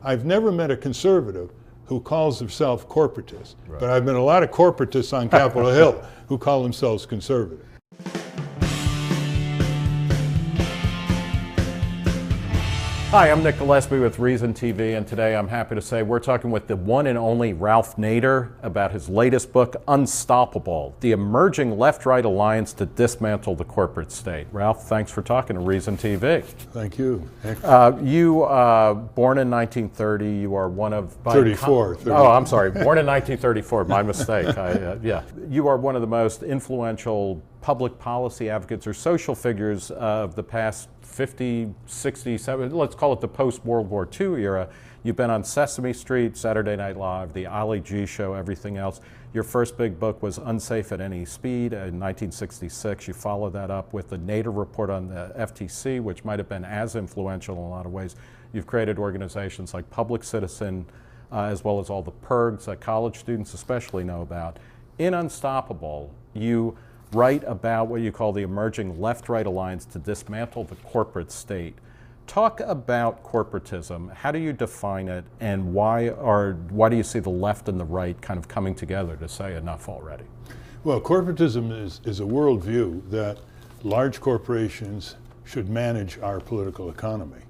I've never met a conservative who calls himself corporatist, Right. but I've met a lot of corporatists on Capitol Hill who call themselves conservative. Hi, I'm Nick Gillespie with Reason TV, and today I'm happy to say we're talking with the one and only Ralph Nader about his latest book, Unstoppable, The Emerging Left-Right Alliance to Dismantle the Corporate State. Ralph, thanks for talking to Reason TV. Thank you. You, born in 1930, you are one of... 34. Oh, I'm sorry, born in 1934, my mistake. Yeah. You are one of the most influential public policy advocates or social figures of the past 50, 60, 70, let's call it the post-World War II era. You've been on Sesame Street, Saturday Night Live, The Ali G Show, everything else. Your first big book was Unsafe at Any Speed in 1966. You followed that up with the Nader report on the FTC, which might have been as influential in a lot of ways. You've created organizations like Public Citizen, as well as all the PIRGs that college students especially know about. In Unstoppable, you write about what you call the emerging left-right alliance to dismantle the corporate state. Talk about corporatism. How do you define it, and why do you see the left and the right kind of coming together to say enough already? Well, corporatism is a worldview that large corporations should manage our political economy,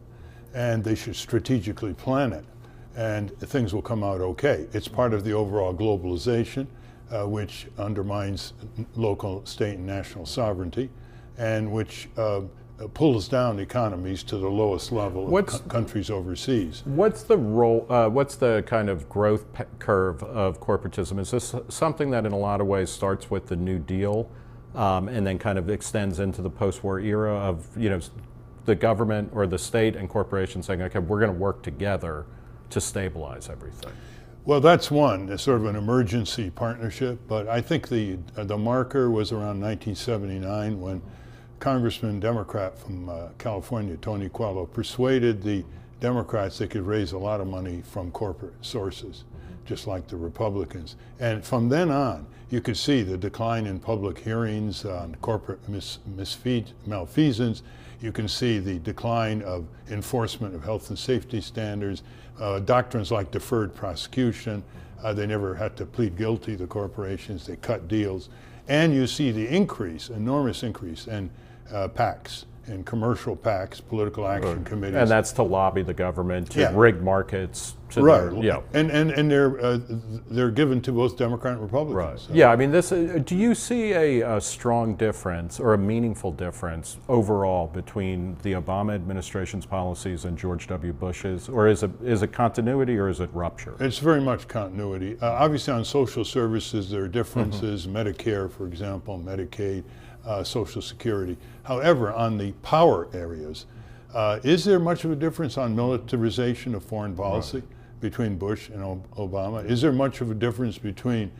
and they should strategically plan it, and things will come out okay. It's part of the overall globalization, which undermines local, state, and national sovereignty, and which pulls down economies to the lowest level of countries overseas. What's the role, what's the kind of growth curve of corporatism? Is this something that in a lot of ways starts with the New Deal and then kind of extends into the post-war era of, you know, the government or the state and corporations saying, okay, we're going to work together to stabilize everything? Well, that's one. It's sort of an emergency partnership, but I think the marker was around 1979 when Congressman Democrat from California, Tony Coelho, persuaded the Democrats they could raise a lot of money from corporate sources, just like the Republicans. And from then on, you could see the decline in public hearings on corporate malfeasance. You can see the decline of enforcement of health and safety standards, doctrines like deferred prosecution. They never had to plead guilty, the corporations. They cut deals. And you see the increase, enormous increase in PACs, in commercial PACs, political action committees. And that's to lobby the government, to rig markets. To right. Yeah. And they're given to both Democrat and Republicans. Right. So. Yeah, I mean, do you see a strong difference or a meaningful difference overall between the Obama administration's policies and George W. Bush's, or is it continuity or is it rupture? It's very much continuity. Obviously on social services there are differences, Medicare, for example, Medicaid, Social Security. However, on the power areas, is there much of a difference on militarization of foreign policy between Bush and Obama? Is there much of a difference between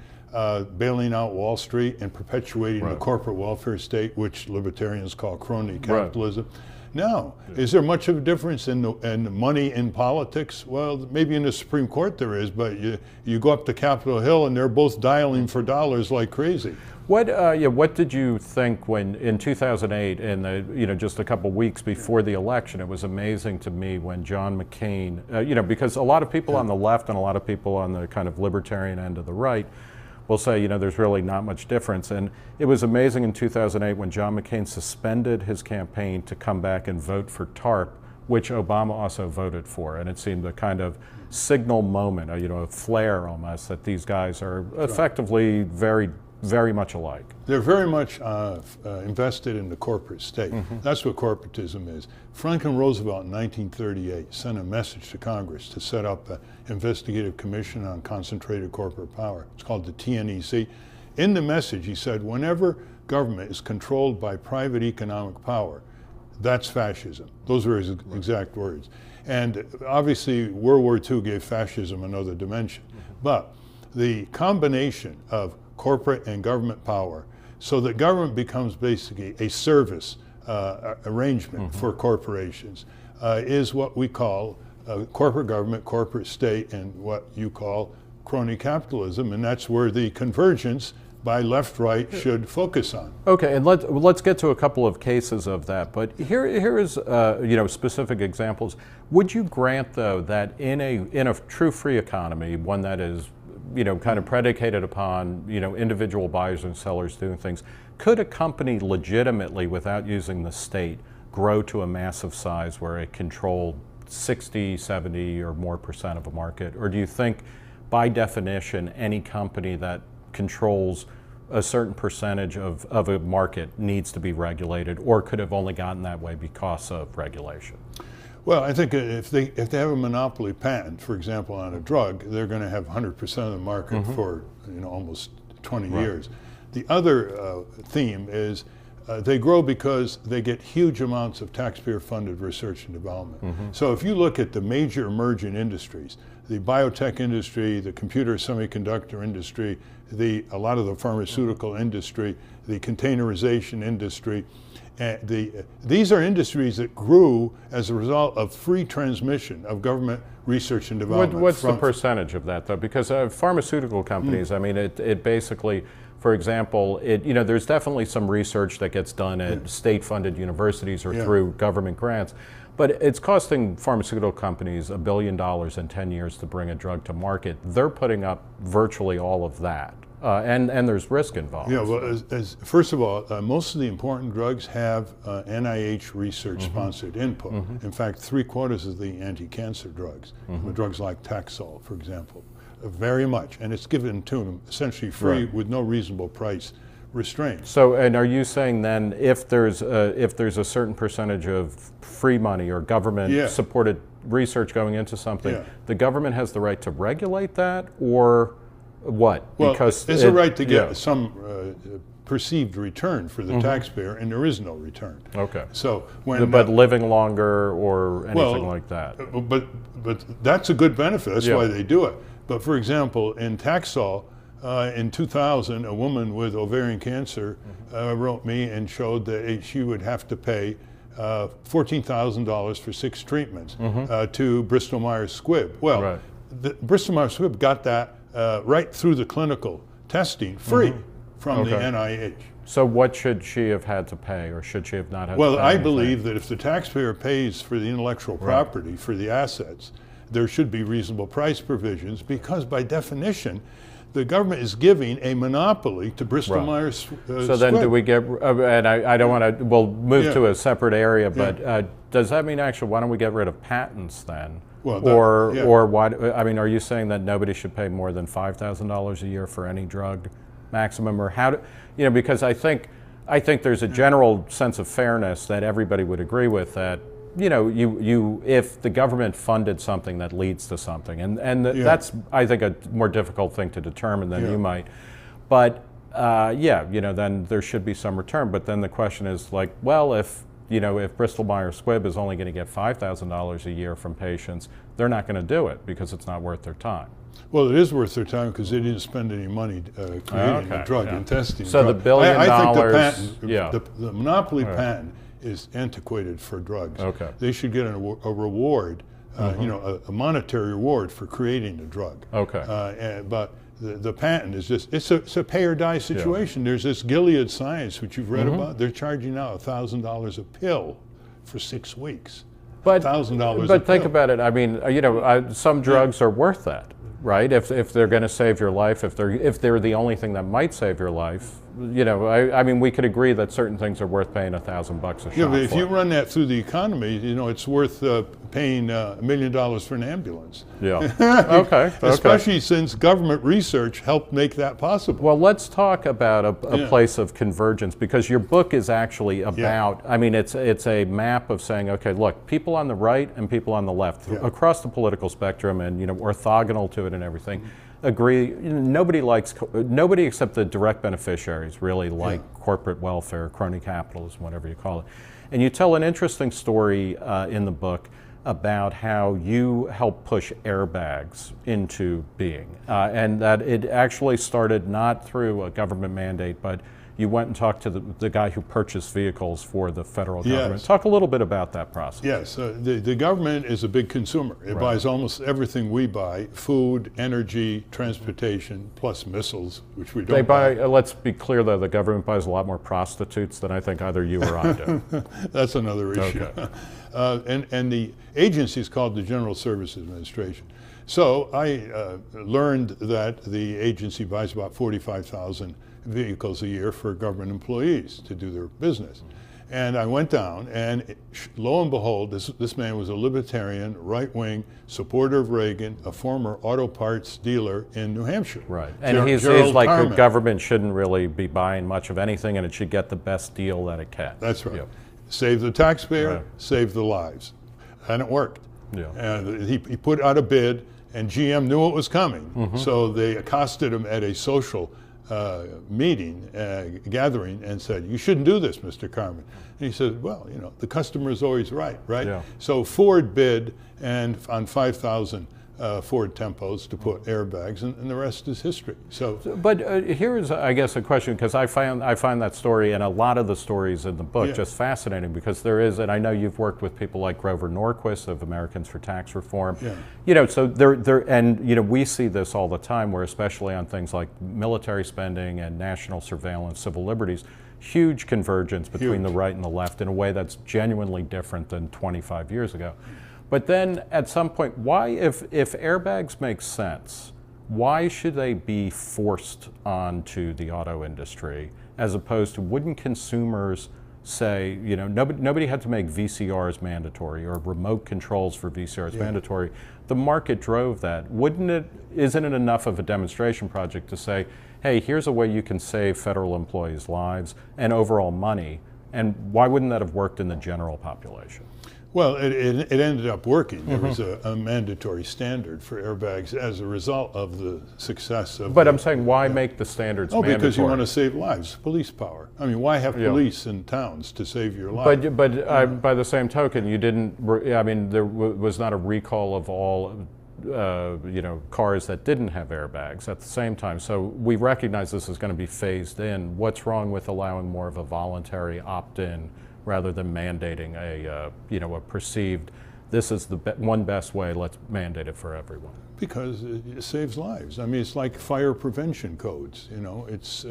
bailing out Wall Street and perpetuating the corporate welfare state, which libertarians call crony capitalism? No. Is there much of a difference in money in politics? Well, maybe in the Supreme Court there is, but you go up to Capitol Hill and they're both dialing for dollars like crazy. What did you think when in 2008, and just a couple weeks before the election, it was amazing to me when John McCain, because a lot of people on the left and a lot of people on the kind of libertarian end of the right will say, there's really not much difference. And it was amazing in 2008 when John McCain suspended his campaign to come back and vote for TARP, which Obama also voted for. And it seemed a kind of signal moment, a flare almost, that these guys are effectively very much alike. They're very much invested in the corporate state. That's what corporatism is. Franklin Roosevelt in 1938 sent a message to Congress to set up an investigative commission on concentrated corporate power. It's called the TNEC. In the message he said, whenever government is controlled by private economic power, that's fascism. Those were his exact words. And obviously World War II gave fascism another dimension. But the combination of corporate and government power, so that government becomes basically a service arrangement for corporations, is what we call corporate government, corporate state, and what you call crony capitalism. And that's where the convergence by left-right should focus on. Okay, and let's get to a couple of cases of that. But here is specific examples. Would you grant, though, that in a true free economy, one that is kind of predicated upon individual buyers and sellers doing things, could a company legitimately, without using the state, grow to a massive size where it controlled 60, 70 or more % of a market? Or do you think, by definition, any company that controls a certain percentage of a market needs to be regulated, or could have only gotten that way because of regulation? Well, I think if they have a monopoly patent, for example, on a drug, they're going to have 100% of the market for almost 20 years. The other theme is they grow because they get huge amounts of taxpayer-funded research and development. So if you look at the major emerging industries, the biotech industry, the computer semiconductor industry, a lot of the pharmaceutical industry, the containerization industry, these are industries that grew as a result of free transmission of government research and development. What's the percentage of that, though? Because pharmaceutical companies, I mean, it basically, for example, there's definitely some research that gets done at state-funded universities or through government grants, but it's costing pharmaceutical companies $1 billion in 10 years to bring a drug to market. They're putting up virtually all of that, and there's risk involved. Yeah, well, first of all, most of the important drugs have NIH research-sponsored input. In fact, 3/4 of the anti-cancer drugs, drugs like Taxol, for example, very much, and it's given to them essentially free with no reasonable price restraint. So, and are you saying then, if there's a certain percentage of free money or government-supported research going into something, the government has the right to regulate that, or what? Well, because it's a right to get some perceived return for the taxpayer, and there is no return. Okay. So when but living longer or anything like that. But that's a good benefit. That's why they do it. But for example, in Taxol, in 2000, a woman with ovarian cancer wrote me and showed that she would have to pay $14,000 for 6 treatments to Bristol Myers Squibb. Well, Bristol Myers Squibb got that right through the clinical testing, free from the NIH. So what should she have had to pay, or should she have not had to pay? Well, I believe that if the taxpayer pays for the intellectual property, for the assets, there should be reasonable price provisions, because by definition, the government is giving a monopoly to Bristol Myers Squibb. So then do we get, and I don't want to, we'll move to a separate area, but does that mean actually, why don't we get rid of patents then? Well, or why, I mean, are you saying that nobody should pay more than $5,000 a year for any drug maximum, or how do, because I think there's a general sense of fairness that everybody would agree with, that if the government funded something that leads to something, and that's, I think, a more difficult thing to determine than you might, but then there should be some return. But then the question is, like, well, if Bristol Myers Squibb is only going to get $5,000 a year from patients, they're not going to do it because it's not worth their time. Well, it is worth their time because they didn't spend any money creating the drug and testing. So the $1 billion, I think the patent, the monopoly patent, is antiquated for drugs. Okay. They should get a reward, a monetary reward for creating a drug. Okay. But the patent is just, it's a pay or die situation. There's this Gilead Science, which you've read about. They're charging now $1,000 a pill for 6 weeks. But $1,000 But think about it. I mean, some drugs are worth that, right? If they're going to save your life, if they're the only thing that might save your life, I mean, we could agree that certain things are worth paying $1,000 a shot. Yeah, but if you run that through the economy, it's worth paying $1 million for an ambulance. Yeah. Okay. Especially since government research helped make that possible. Well, let's talk about a place of convergence, because your book is actually about. I mean, it's a map of saying, okay, look, people on the right and people on the left across the political spectrum, and orthogonal to it and everything, agree. Nobody except the direct beneficiaries really like corporate welfare, crony capitalism, whatever you call it. And you tell an interesting story in the book about how you helped push airbags into being, and that it actually started not through a government mandate, but you went and talked to the guy who purchased vehicles for the federal government. Yes. Talk a little bit about that process. Yes, the government is a big consumer. It buys almost everything we buy: food, energy, transportation, plus missiles, which we don't They buy. Let's be clear, though, the government buys a lot more prostitutes than I think either you or I do. That's another issue. Okay. And the agency is called the General Services Administration. So I learned that the agency buys about 45,000 vehicles a year for government employees to do their business. And I went down, and lo and behold, this man was a libertarian, right-wing, supporter of Reagan, a former auto parts dealer in New Hampshire. Right, and he's like, the government shouldn't really be buying much of anything, and it should get the best deal that it can. That's right. Yep. Save the taxpayer, save the lives. And it worked. Yeah. And he put out a bid, and GM knew it was coming, so they accosted him at a social meeting, gathering, and said, "You shouldn't do this, Mr. Carmen." And he said, "Well, you know, the customer is always right?" Yeah. So Ford bid and on 5,000 Ford Tempos to put airbags, and the rest is history. So, but here is, I guess, a question, because I find that story and a lot of the stories in the book just fascinating, because there is, and I know you've worked with people like Grover Norquist of Americans for Tax Reform. Yeah. You know, so and you know, we see this all the time, where especially on things like military spending and national surveillance, civil liberties, huge convergence between the right and the left in a way that's genuinely different than 25 years ago. But then at some point, why, if airbags make sense, why should they be forced onto the auto industry, as opposed to, wouldn't consumers say, you know, nobody had to make VCRs mandatory or remote controls for VCRs mandatory. The market drove that. Isn't it enough of a demonstration project to say, hey, here's a way you can save federal employees' lives and overall money, and why wouldn't that have worked in the general population? Well, it ended up working. There was a mandatory standard for airbags as a result of the success of. But I'm saying, why make the standards mandatory? Because you want to save lives, police power. I mean, why have police in towns to save your life? But by the same token, you didn't. I mean, there was not a recall of all. You know, cars that didn't have airbags at the same time. So we recognize this is going to be phased in. What's wrong with allowing more of a voluntary opt-in rather than mandating a perceived, this is the one best way, let's mandate it for everyone? Because it saves lives. I mean, it's like fire prevention codes. You know, it's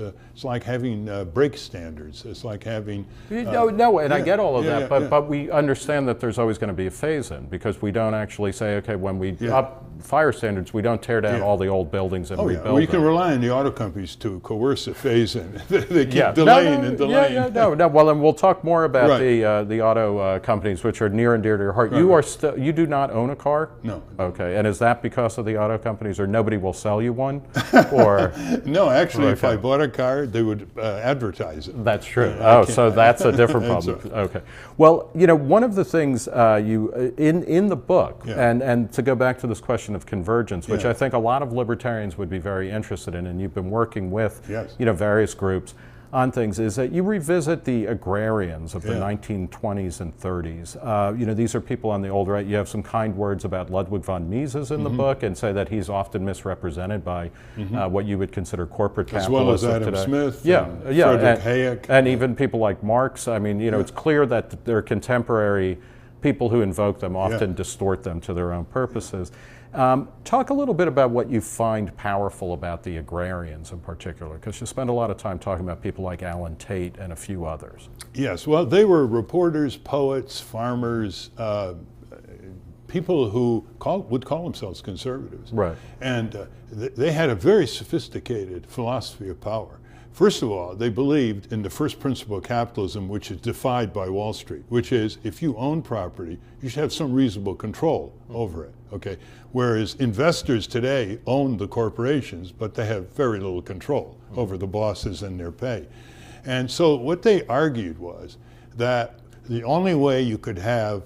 like having brake standards. It's like having. I get all of that, but we understand that there's always going to be a phase-in, because we don't actually say, okay, when we up fire standards, we don't tear down all the old buildings and rebuild them. Well, you can rely on the auto companies to coerce a phase-in. They keep delaying and delaying. Well, and we'll talk more about the auto companies, which are near and dear to your heart. Right. You do not own a car? No. Okay, and is that because of the auto companies, or nobody will sell you one? Or no, actually, if I bought a car, they would advertise it. That's true. So that's a different problem. Okay. Well, you know, one of the things you in the book, and to go back to this question of convergence, which I think a lot of libertarians would be very interested in, and you've been working with, you know, various groups on things, is that you revisit the agrarians of the 1920s and 30s. You know, these are people on the old right. You have some kind words about Ludwig von Mises in the book, and say that he's often misrepresented by what you would consider corporate capitalists. As well as Adam Smith, Friedrich Hayek. And even people like Marx. I mean, you know, it's clear that their contemporary people who invoke them often distort them to their own purposes. Talk a little bit about what you find powerful about the agrarians in particular, because you spend a lot of time talking about people like Alan Tate and a few others. Yes, well, they were reporters, poets, farmers, people who would call themselves conservatives. Right. And they had a very sophisticated philosophy of power. First of all, they believed in the first principle of capitalism, which is defied by Wall Street, which is, if you own property, you should have some reasonable control over it, okay? Whereas investors today own the corporations, but they have very little control over the bosses and their pay. And so what they argued was that the only way you could have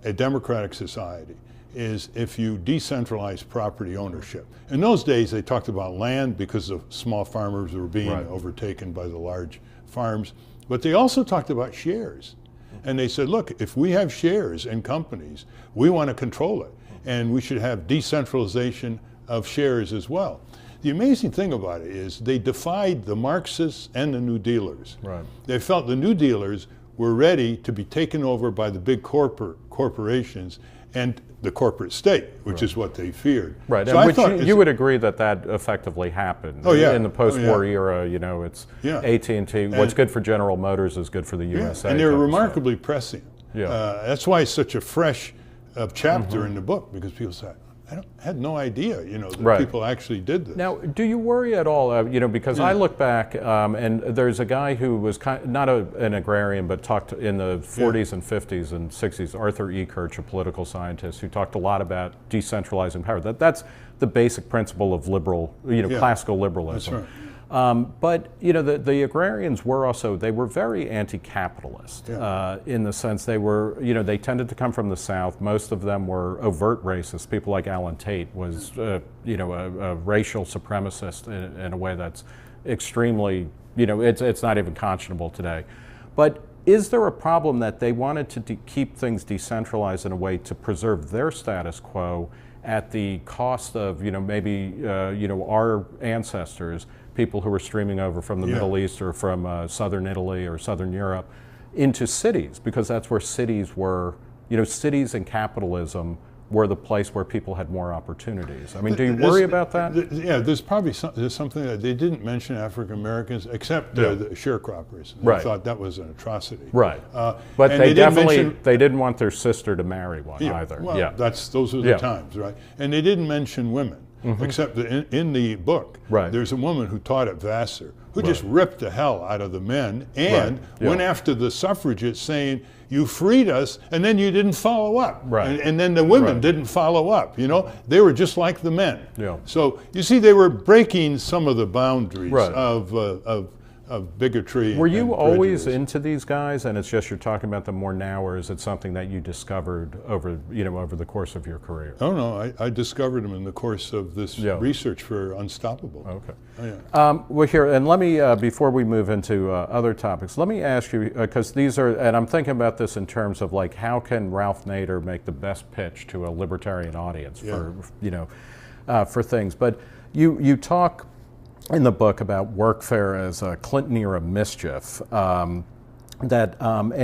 a democratic society is if you decentralize property ownership. In those days, they talked about land because the small farmers were being overtaken by the large farms, but they also talked about shares. And they said, look, if we have shares in companies, we want to control it, and we should have decentralization of shares as well. the amazing thing about it is they defied the Marxists and the New Dealers. Right. They felt the New Dealers were ready to be taken over by the big corporations and the corporate state, which is what they feared. Right, So and which you would agree that that effectively happened. In the post-war era, you know, it's AT&T, what's good for General Motors is good for the USA. And they're remarkably prescient. Yeah. That's why it's such a fresh chapter in the book, because people say, I had no idea, you know, that people actually did this. Now, do you worry at all, you know, because I look back, and there's a guy who was not an agrarian, but talked in the 40s and 50s and 60s, Arthur E. Kirch, a political scientist, who talked a lot about decentralizing power. That's the basic principle of liberal, you know, classical liberalism. That's right. But you know, the agrarians were also, they were very anti-capitalist in the sense they were, you know, they tended to come from the South. Most of them were overt racists. People like Alan Tate was, you know, a racial supremacist in a way that's extremely, you know, it's not even conscionable today. But is there a problem that they wanted to keep things decentralized in a way to preserve their status quo at the cost of, you know, maybe, you know, our ancestors, people who were streaming over from the Middle East or from southern Italy or southern Europe into cities, because that's where cities were, you know, cities and capitalism were the place where people had more opportunities. I mean, do you worry about that? There's probably there's something that they didn't mention African Americans, except the sharecroppers. I thought that was an atrocity. Right. But they definitely, they didn't want their sister to marry one either. Well, those are the times, right? And they didn't mention women. Except that in the book, there's a woman who taught at Vassar who just ripped the hell out of the men and went after the suffragettes saying, you freed us, and then you didn't follow up. And then the women didn't follow up, you know? They were just like the men. So, you see, they were breaking some of the boundaries of bigotry. Were you always into these guys, and it's just you're talking about them more now, or is it something that you discovered over, you know, over the course of your career? Oh no, I discovered them in the course of this research for Unstoppable. Okay. Well, here, and let me, before we move into other topics, let me ask you, because these are, and I'm thinking about this in terms of like, how can Ralph Nader make the best pitch to a libertarian audience for, you know, for things? But you talk in the book about workfare as a Clinton-era mischief, and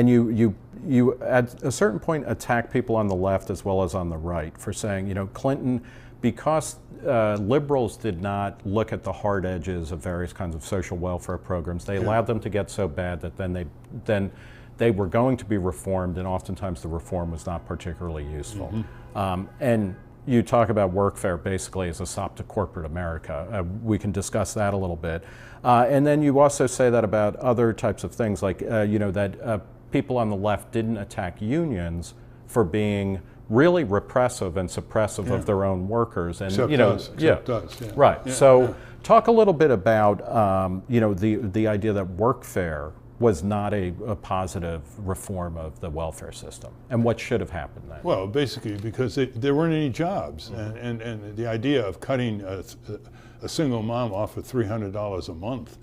you at a certain point attack people on the left as well as on the right for saying, you know, Clinton, because liberals did not look at the hard edges of various kinds of social welfare programs, they allowed them to get so bad that then they were going to be reformed, and oftentimes the reform was not particularly useful. And you talk about workfare basically as a sop to corporate America. We can discuss that a little bit. And then you also say that about other types of things, like you know, that people on the left didn't attack unions for being really repressive and suppressive of their own workers. And Except you know, us, So talk a little bit about you know, the idea that workfare was not a positive reform of the welfare system, and what should have happened then? Well, basically because there weren't any jobs, and the idea of cutting a single mom off of $300 a month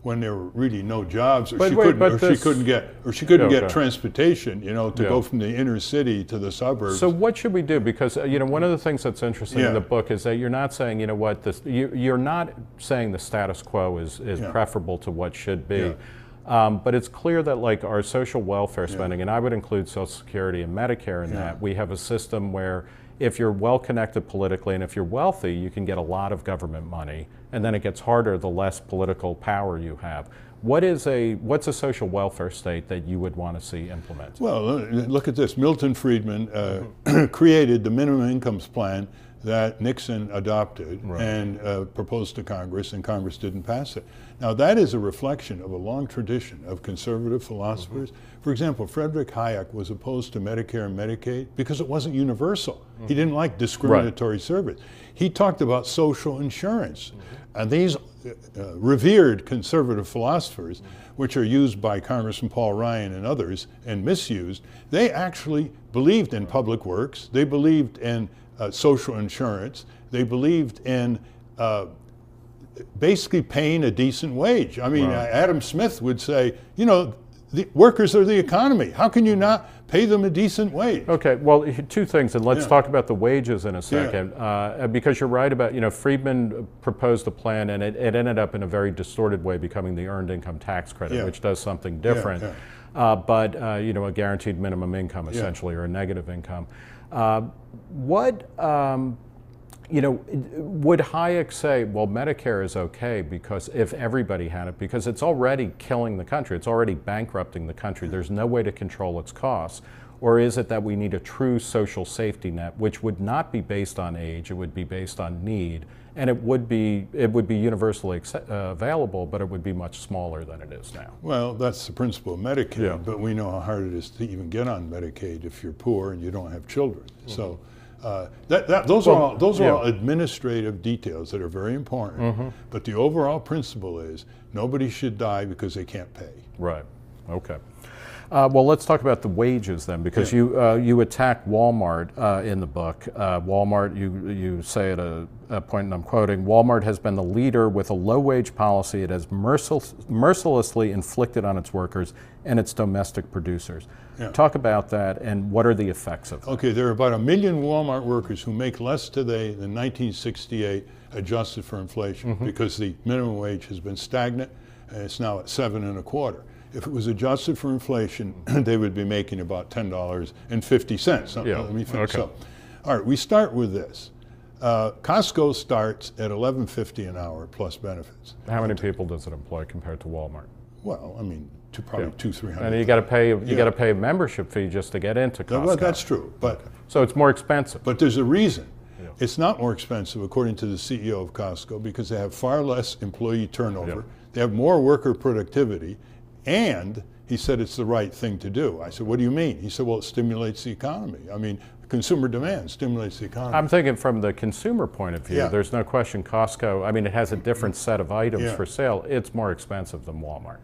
when there were really no jobs, or she couldn't get transportation, you know, to go from the inner city to the suburbs. So what should we do? Because you know, one of the things that's interesting in the book is that you're not saying, you know what, you're not saying the status quo is preferable to what should be. But it's clear that like our social welfare spending, and I would include Social Security and Medicare in that, we have a system where if you're well connected politically and if you're wealthy, you can get a lot of government money, and then it gets harder the less political power you have. What's a social welfare state that you would want to see implemented? Well, look at this. Milton Friedman created the minimum incomes plan that Nixon adopted and proposed to Congress, and Congress didn't pass it. Now that is a reflection of a long tradition of conservative philosophers. For example, Frederick Hayek was opposed to Medicare and Medicaid because it wasn't universal. He didn't like discriminatory service. He talked about social insurance. And these revered conservative philosophers, which are used by Congressman Paul Ryan and others and misused, they actually believed in public works. They believed in social insurance. They believed in basically paying a decent wage. I mean, Adam Smith would say, you know, the workers are the economy. How can you not pay them a decent wage? Okay, well, two things, and let's talk about the wages in a second, because you're right about, Friedman proposed a plan, and it ended up in a very distorted way becoming the earned income tax credit, which does something different, but a guaranteed minimum income essentially, or a negative income. Would Hayek say, well, Medicare is okay because if everybody had it, because it's already killing the country, it's already bankrupting the country, there's no way to control its costs? Or is it that we need a true social safety net, which would not be based on age, it would be based on need, and it would be universally available, but it would be much smaller than it is now? Well, that's the principle of Medicaid, but we know how hard it is to even get on Medicaid if you're poor and you don't have children. So. Those are all administrative details that are very important, but the overall principle is nobody should die because they can't pay. Right. Okay. Well, let's talk about the wages then, because you attack Walmart in the book. Walmart, you say at a point, and I'm quoting, Walmart has been the leader with a low-wage policy it has mercilessly inflicted on its workers and its domestic producers. Talk about that, and what are the effects of that? Okay, there are about 1 million Walmart workers who make less today than 1968 adjusted for inflation, because the minimum wage has been stagnant, and it's now at $7.25. If it was adjusted for inflation, they would be making about $10.50. Let me finish. So, all right, we start with this. Costco starts at $11.50 an hour plus benefits. How many people does it employ compared to Walmart? Well, I mean, probably 200-300. And you got to pay got to pay a membership fee just to get into Costco. Well, that's true, but so it's more expensive. But there's a reason. It's not more expensive, according to the CEO of Costco, because they have far less employee turnover. They have more worker productivity, and he said it's the right thing to do. I said, what do you mean? He said, well, it stimulates the economy. I mean, consumer demand stimulates the economy. I'm thinking from the consumer point of view, there's no question Costco, I mean, it has a different set of items for sale. It's more expensive than Walmart.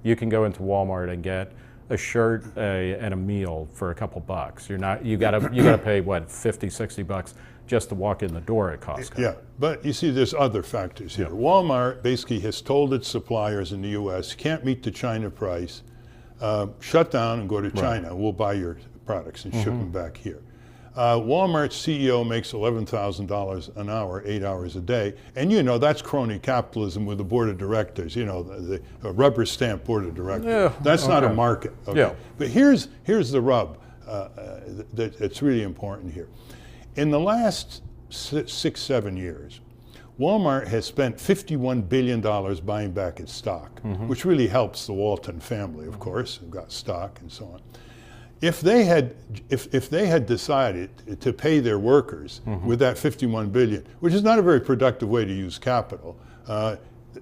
You can go into Walmart and get a shirt and a meal for a couple bucks. You gotta pay what, $50-$60 just to walk in the door at Costco. Yeah, but you see, there's other factors here. Walmart basically has told its suppliers in the U.S., can't meet the China price, shut down and go to China. We'll buy your products and ship them back here. Walmart's CEO makes $11,000 an hour, 8 hours a day, and that's crony capitalism with the board of directors. The rubber stamp board of directors. That's not a market. But here's the rub that's really important here. In the last 6-7 years, Walmart has spent $51 billion buying back its stock, which really helps the Walton family, of course, who've got stock and so on. If they had decided to pay their workers with that $51 billion, which is not a very productive way to use capital,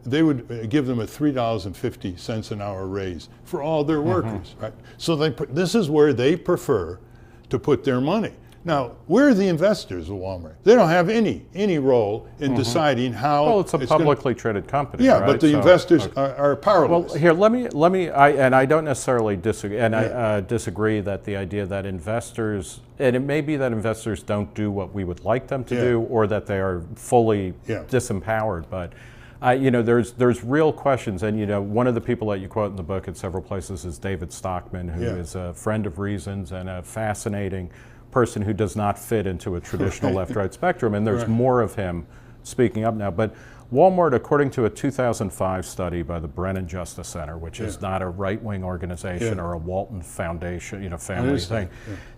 they would give them a $3.50 an hour raise for all their workers, right? So this is where they prefer to put their money. Now, where are the investors of Walmart? They don't have any role in deciding how. Well, it's a publicly traded company. Yeah, right? But the investors are powerless. Well, here, let me. I don't necessarily disagree, and I disagree that the idea that investors, and it may be that investors don't do what we would like them to do, or that they are fully disempowered, but. There's real questions, and one of the people that you quote in the book at several places is David Stockman, who is a friend of Reason's and a fascinating person who does not fit into a traditional left-right spectrum, and there's more of him speaking up now. But Walmart, according to a 2005 study by the Brennan Justice Center, which is not a right-wing organization or a Walton Foundation, family thing,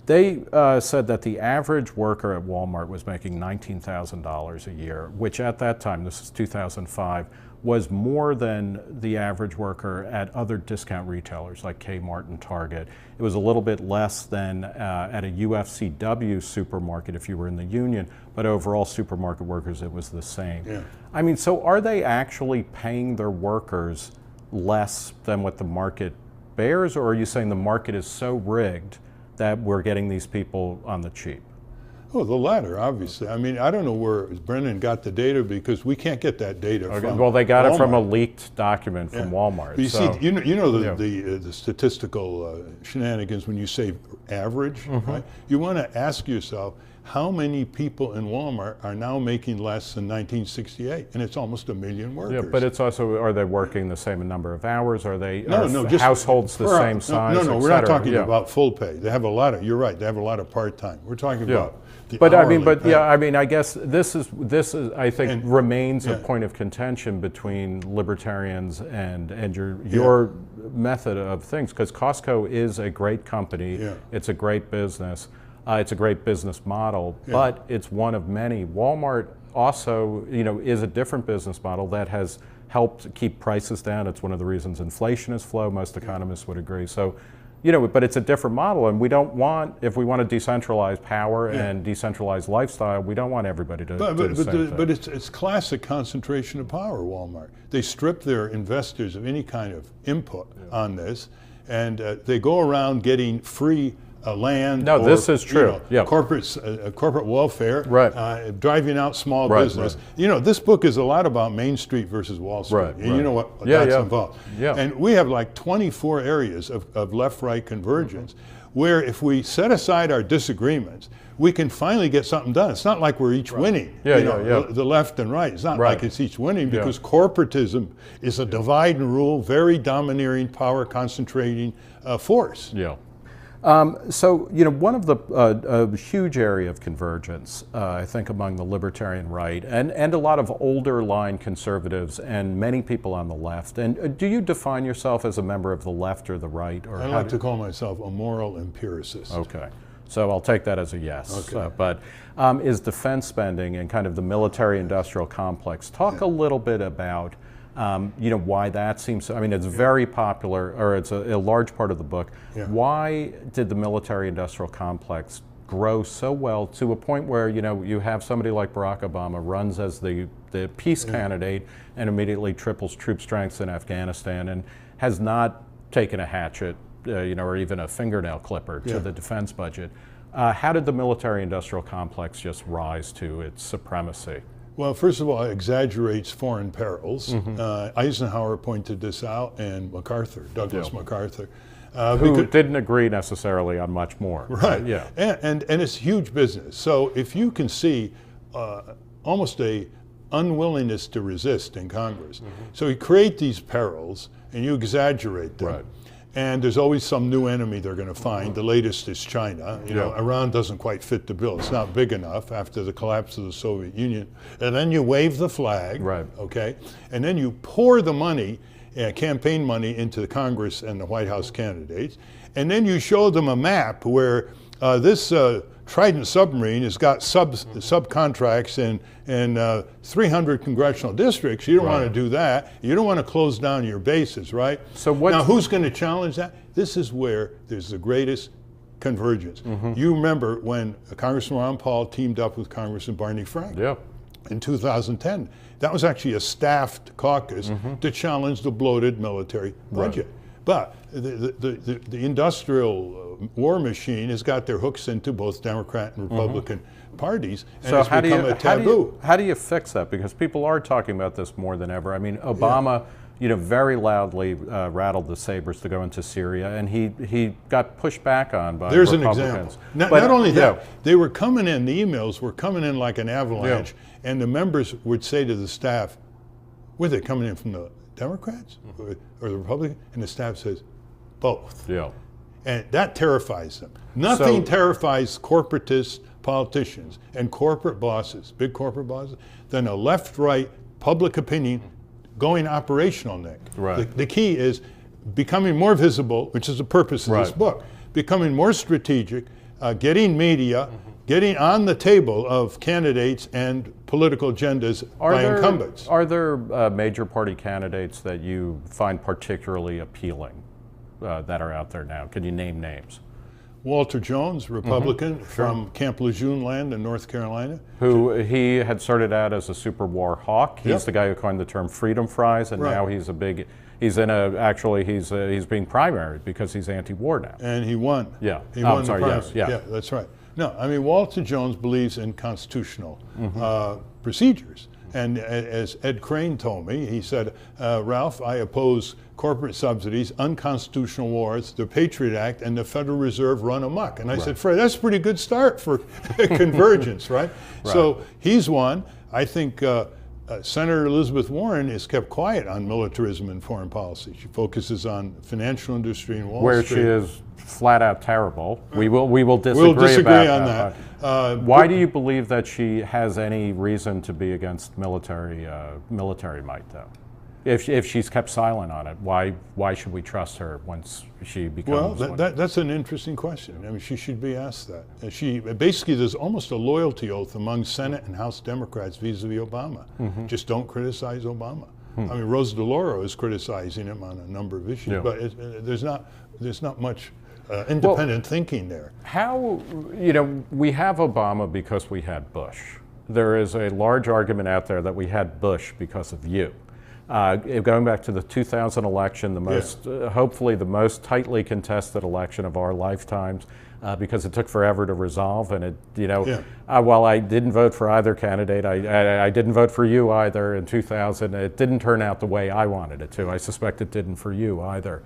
they said that the average worker at Walmart was making $19,000 a year, which at that time, this is 2005, was more than the average worker at other discount retailers like Kmart and Target. It was a little bit less than at a UFCW supermarket if you were in the union, but overall supermarket workers, it was the same. I mean, so are they actually paying their workers less than what the market bears, or are you saying the market is so rigged that we're getting these people on the cheap? Oh, the latter, obviously. I mean, I don't know where Brennan got the data, because we can't get that data from Well, they got Walmart. it from a leaked document from Walmart. But you see, the statistical shenanigans when you say average, right? You want to ask yourself, how many people in Walmart are now making less than 1968? And it's almost 1 million workers. Yeah, but it's also, are they working the same number of hours? Are they just households the same size? No, we're not talking about full pay. They have a lot of, you're right, they have a lot of part-time. We're talking about the hourly pay. I guess this is I think remains a point of contention between libertarians and your method of things, because Costco is a great company. Yeah. It's a great business. It's a great business model, but it's one of many. Walmart also, is a different business model that has helped keep prices down. It's one of the reasons inflation is low. Most economists would agree. So, but it's a different model, and we don't want, if we want to decentralize power and decentralize lifestyle, we don't want everybody to do the same thing. But it's classic concentration of power, Walmart. They strip their investors of any kind of input on this, and they go around getting free land. No, this is true. Corporate welfare, driving out small business. Right. This book is a lot about Main Street versus Wall Street. Right, and you know what that's involved. Yeah. And we have like 24 areas of left-right convergence where if we set aside our disagreements, we can finally get something done. It's not like we're each winning, the left and right. It's not like it's each winning, because corporatism is a divide and rule, very domineering, power concentrating force. Yeah. So, one of the a huge area of convergence, I think, among the libertarian right and a lot of older line conservatives and many people on the left. And do you define yourself as a member of the left or the right? Or I like to call myself a moral empiricist. Okay. So I'll take that as a yes. Okay. But is defense spending and kind of the military-industrial complex, talk a little bit about why that seems, it's very popular, or it's a large part of the book. Yeah. Why did the military-industrial complex grow so well to a point where, you have somebody like Barack Obama runs as the peace candidate and immediately triples troop strengths in Afghanistan and has not taken a hatchet, or even a fingernail clipper to the defense budget? How did the military-industrial complex just rise to its supremacy? Well, first of all, it exaggerates foreign perils. Eisenhower pointed this out, and MacArthur, Douglas MacArthur. Who didn't agree necessarily on much more. Right, and it's huge business. So if you can see almost a unwillingness to resist in Congress. So you create these perils, and you exaggerate them. Right. And there's always some new enemy they're going to find. The latest is China. Iran doesn't quite fit the bill. It's not big enough after the collapse of the Soviet Union. And then you wave the flag, okay? And then you pour the money, campaign money, into the Congress and the White House candidates. And then you show them a map where this Trident submarine has got subcontracts in 300 congressional districts. You don't want to do that. You don't want to close down your bases, right? So now, who's going to challenge that? This is where there's the greatest convergence. You remember when Congressman Ron Paul teamed up with Congressman Barney Frank in 2010. That was actually a staffed caucus to challenge the bloated military budget. But the industrial war machine has got their hooks into both Democrat and Republican parties, and so it's become a taboo. How do you fix that? Because people are talking about this more than ever. Obama, very loudly rattled the sabers to go into Syria, and he got pushed back on by There's Republicans. an example. Not only that, they were coming in, the emails were coming in like an avalanche, and the members would say to the staff, were they coming in from the Democrats or the Republicans? And the staff says, both. And that terrifies them. Nothing terrifies corporatist politicians and corporate bosses, big corporate bosses, than a left-right public opinion going operational, Nick. The key is becoming more visible, which is the purpose of this book, becoming more strategic, getting media, getting on the table of candidates and political agendas by incumbents. Are there major party candidates that you find particularly appealing that are out there now? Can you name names? Walter Jones, Republican from Camp Lejeune land in North Carolina. Who he had started out as a super war hawk. He's the guy who coined the term freedom fries, and now he's a big, he's being primaried because he's anti-war now. And he won. He won the primary. Yeah, that's right. No, Walter Jones believes in constitutional procedures. And as Ed Crane told me, he said, Ralph, I oppose corporate subsidies, unconstitutional wars, the Patriot Act, and the Federal Reserve run amok. And I said, Fred, that's a pretty good start for convergence, right? So he's one. I think Senator Elizabeth Warren is kept quiet on militarism and foreign policy. She focuses on financial industry and Wall Street. Where she is flat out terrible. We will disagree, we'll disagree about on that. Why do you believe that she has any reason to be against military might, though? If she's kept silent on it, why should we trust her once she becomes? Well, that's an interesting question. I mean, she should be asked that. And she basically, there's almost a loyalty oath among Senate and House Democrats vis-a-vis Obama. Just don't criticize Obama. I mean, Rose DeLauro is criticizing him on a number of issues, but there's not much independent thinking there. How, we have Obama because we had Bush. There is a large argument out there that we had Bush because of you. Going back to the 2000 election, the most, hopefully the most tightly contested election of our lifetimes, because it took forever to resolve, and while I didn't vote for either candidate, I didn't vote for you either in 2000. It didn't turn out the way I wanted it to. I suspect it didn't for you either.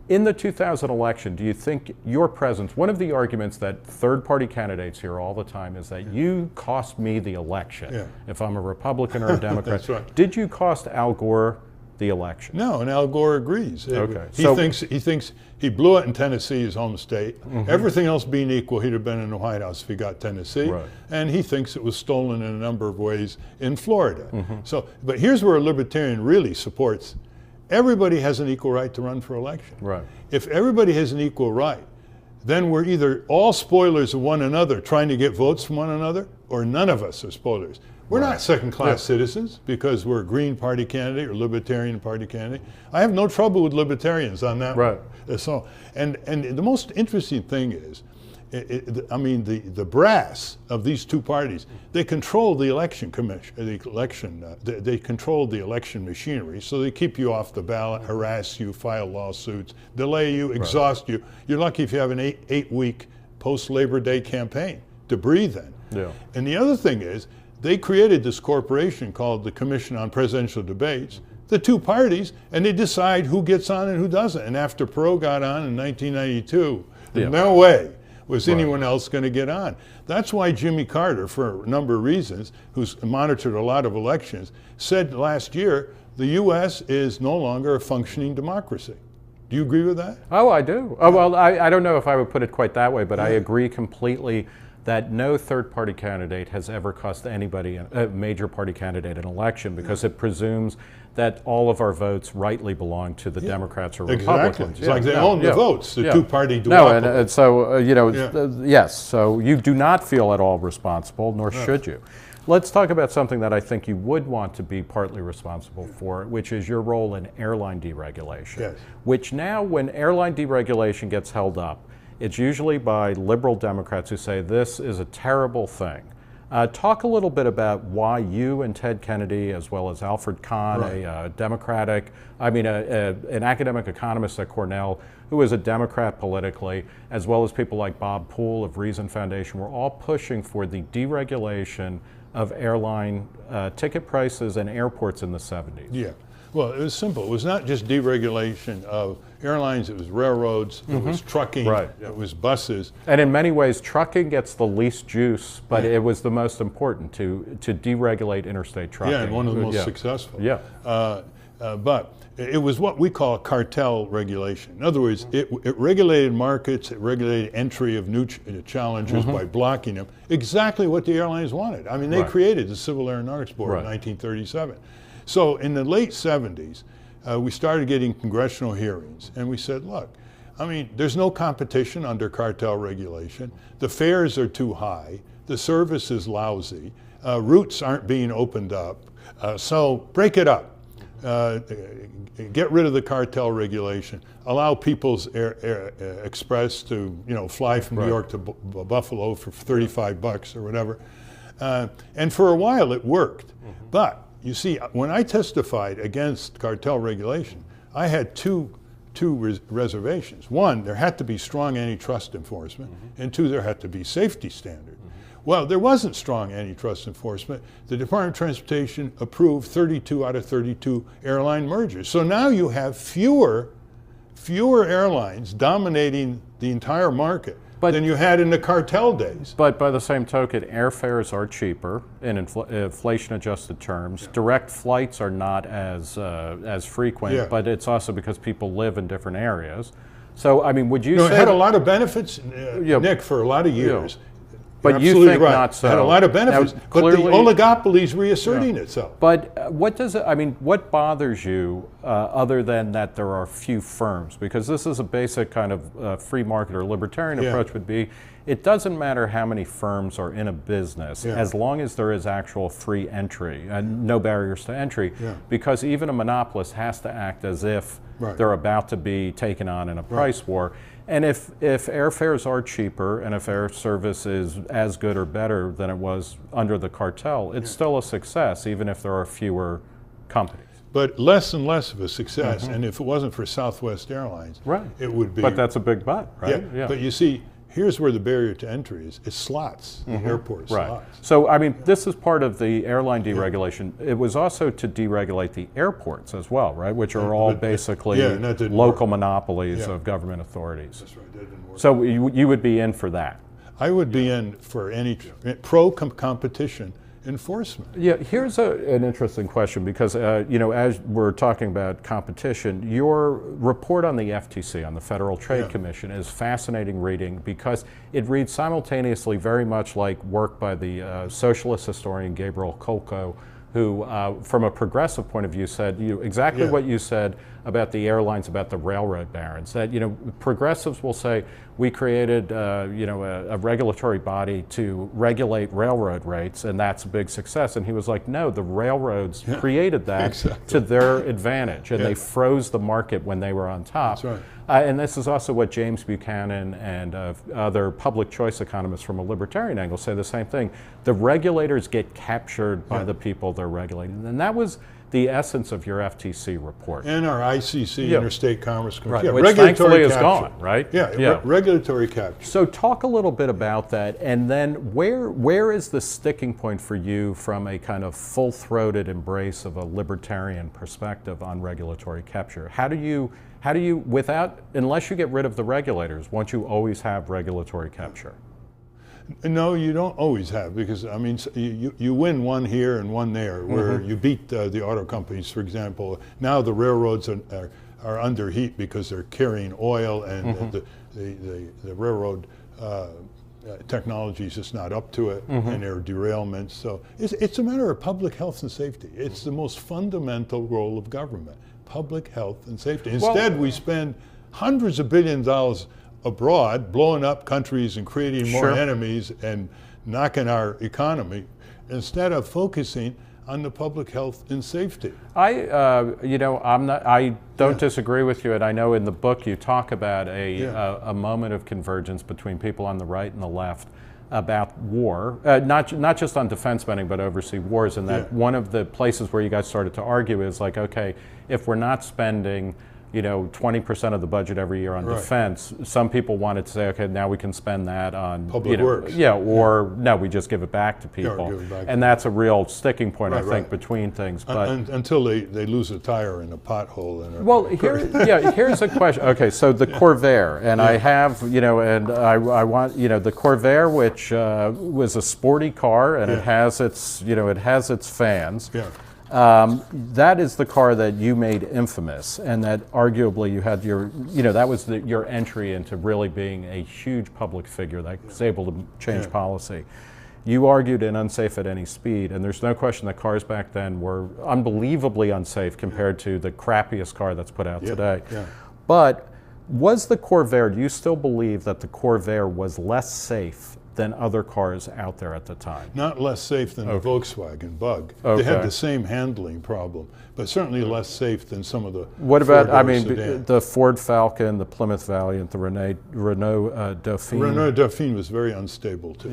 In the 2000 election, do you think your presence, one of the arguments that third-party candidates hear all the time is that you cost me the election, if I'm a Republican or a Democrat. That's right. Did you cost Al Gore the election? No, and Al Gore agrees. Okay. He thinks he blew it in Tennessee, his home state. Everything else being equal, he'd have been in the White House if he got Tennessee. Right. And he thinks it was stolen in a number of ways in Florida. So, but here's where a libertarian really supports. Everybody has an equal right to run for election. Right. If everybody has an equal right, then we're either all spoilers of one another trying to get votes from one another, or none of us are spoilers. We're not second-class citizens because we're a Green Party candidate or Libertarian Party candidate. I have no trouble with libertarians on that. Right. So, and the most interesting thing is, I mean, the brass of these two parties, they control the election commission, they control the election machinery, so they keep you off the ballot, harass you, file lawsuits, delay you, exhaust you. You're lucky if you have an eight-week post-Labor Day campaign to breathe in. Yeah. And the other thing is, they created this corporation called the Commission on Presidential Debates, the two parties, and they decide who gets on and who doesn't. And after Perot got on in 1992, no way was anyone else going to get on. That's why Jimmy Carter, for a number of reasons, who's monitored a lot of elections, said last year the U.S. is no longer a functioning democracy. Do you agree with that? Oh, I do. Oh, well, I don't know if I would put it quite that way, but I agree completely that no third-party candidate has ever cost anybody, a major party candidate, an election, because it presumes that all of our votes rightly belong to the Democrats or Republicans. It's like they own the votes, the two-party duopoly. No, and so, yes, so you do not feel at all responsible, nor should you. Let's talk about something that I think you would want to be partly responsible for, which is your role in airline deregulation, which now, when airline deregulation gets held up, it's usually by liberal Democrats who say this is a terrible thing. Talk a little bit about why you and Ted Kennedy, as well as Alfred Kahn, an academic economist at Cornell, who is a Democrat politically, as well as people like Bob Poole of Reason Foundation, were all pushing for the deregulation of airline ticket prices and airports in the 70s. Yeah. Well, it was simple. It was not just deregulation of airlines, it was railroads, it was trucking, it was buses. And in many ways, trucking gets the least juice, but it was the most important to deregulate interstate trucking. Yeah, and one of the most successful. Yeah. But it was what we call cartel regulation. In other words, it regulated markets, it regulated entry of new challengers by blocking them, exactly what the airlines wanted. I mean, they created the Civil Aeronautics Board in 1937. So in the late 70s, we started getting congressional hearings, and we said, look, I mean, there's no competition under cartel regulation. The fares are too high. The service is lousy. Routes aren't being opened up. So break it up. Get rid of the cartel regulation. Allow People's Express to, fly from New York to Buffalo for $35 or whatever. And for a while, it worked. But you see, when I testified against cartel regulation, I had two reservations. One, there had to be strong antitrust enforcement, and two, there had to be safety standards. Well, there wasn't strong antitrust enforcement. The Department of Transportation approved 32 out of 32 airline mergers. So now you have fewer airlines dominating the entire market than you had in the cartel days. But by the same token, airfares are cheaper in inflation-adjusted terms. Direct flights are not as frequent, but it's also because people live in different areas. So, I mean, would you say... It had a lot of benefits, Nick, for a lot But you think not so. It had a lot of benefits, now, but the oligopoly is reasserting itself. But what does it, I mean, what bothers you other than that there are few firms? Because this is a basic kind of free market or libertarian approach would be, it doesn't matter how many firms are in a business as long as there is actual free entry and no barriers to entry, because even a monopolist has to act as if they're about to be taken on in a price war. And if airfares are cheaper and if air service is as good or better than it was under the cartel, it's still a success, even if there are fewer companies. But less and less of a success, and if it wasn't for Southwest Airlines, it would be. But that's a big but, right? Yeah. But you see, here's where the barrier to entry is. It's slots, the airport slots. So, I mean, this is part of the airline deregulation. It was also to deregulate the airports as well, right? Which are all basically local monopolies of government authorities. That's right, that didn't work. So you would be in for that? I would be in for any pro-competition enforcement. Yeah, here's an interesting question because, you know, as we're talking about competition, your report on the FTC, on the Federal Trade Commission, is fascinating reading because it reads simultaneously very much like work by the socialist historian Gabriel Kolko, who, from a progressive point of view, said exactly what you said about the airlines, about the railroad barons. That progressives will say we created a regulatory body to regulate railroad rates, and that's a big success. And he was like, no, the railroads created that to their advantage, and they froze the market when they were on top. That's right. And this is also what James Buchanan and other public choice economists from a libertarian angle say the same thing. The regulators get captured by the people they're regulating. And that was the essence of your FTC report. And our ICC, Interstate Commerce Commission. Which thankfully is gone, right? Regulatory capture. So talk a little bit about that, and then where is the sticking point for you from a kind of full-throated embrace of a libertarian perspective on regulatory capture? How do you, unless you get rid of the regulators, won't you always have regulatory capture? No, you don't always have, because I mean, you win one here and one there, where you beat the auto companies, for example. Now the railroads are under heat because they're carrying oil, and the railroad technology is just not up to it, and there are derailments. So it's a matter of public health and safety. It's the most fundamental role of government, public health and safety. Instead, we spend hundreds of billions of dollars abroad, blowing up countries and creating more enemies and knocking our economy, instead of focusing on the public health and safety. I don't disagree with you, and I know in the book you talk about a moment of convergence between people on the right and the left about war, not just on defense spending, but overseas wars, and that one of the places where you guys started to argue is like, okay, if we're not spending 20% of the budget every year on defense. Some people wanted to say, okay, now we can spend that on public works. Or no, we just give it back to people. And that's a real sticking point, I think, between things. But until they lose a tire in a pothole. Here's a question. Okay, so the Corvair, and I have, and I want, the Corvair, which was a sporty car, and it has its, it has its fans. That is the car that you made infamous, and that arguably you had your, that was your entry into really being a huge public figure that was able to change policy. You argued in Unsafe at Any Speed, and there's no question that cars back then were unbelievably unsafe compared to the crappiest car that's put out today. But was the Corvair, do you still believe that the Corvair was less safe than other cars out there at the time? Not less safe than the Volkswagen Bug. They had the same handling problem, but certainly less safe than some of the What about, sedans. The Ford Falcon, the Plymouth Valiant, the Renault Dauphine? Renault Dauphine was very unstable too.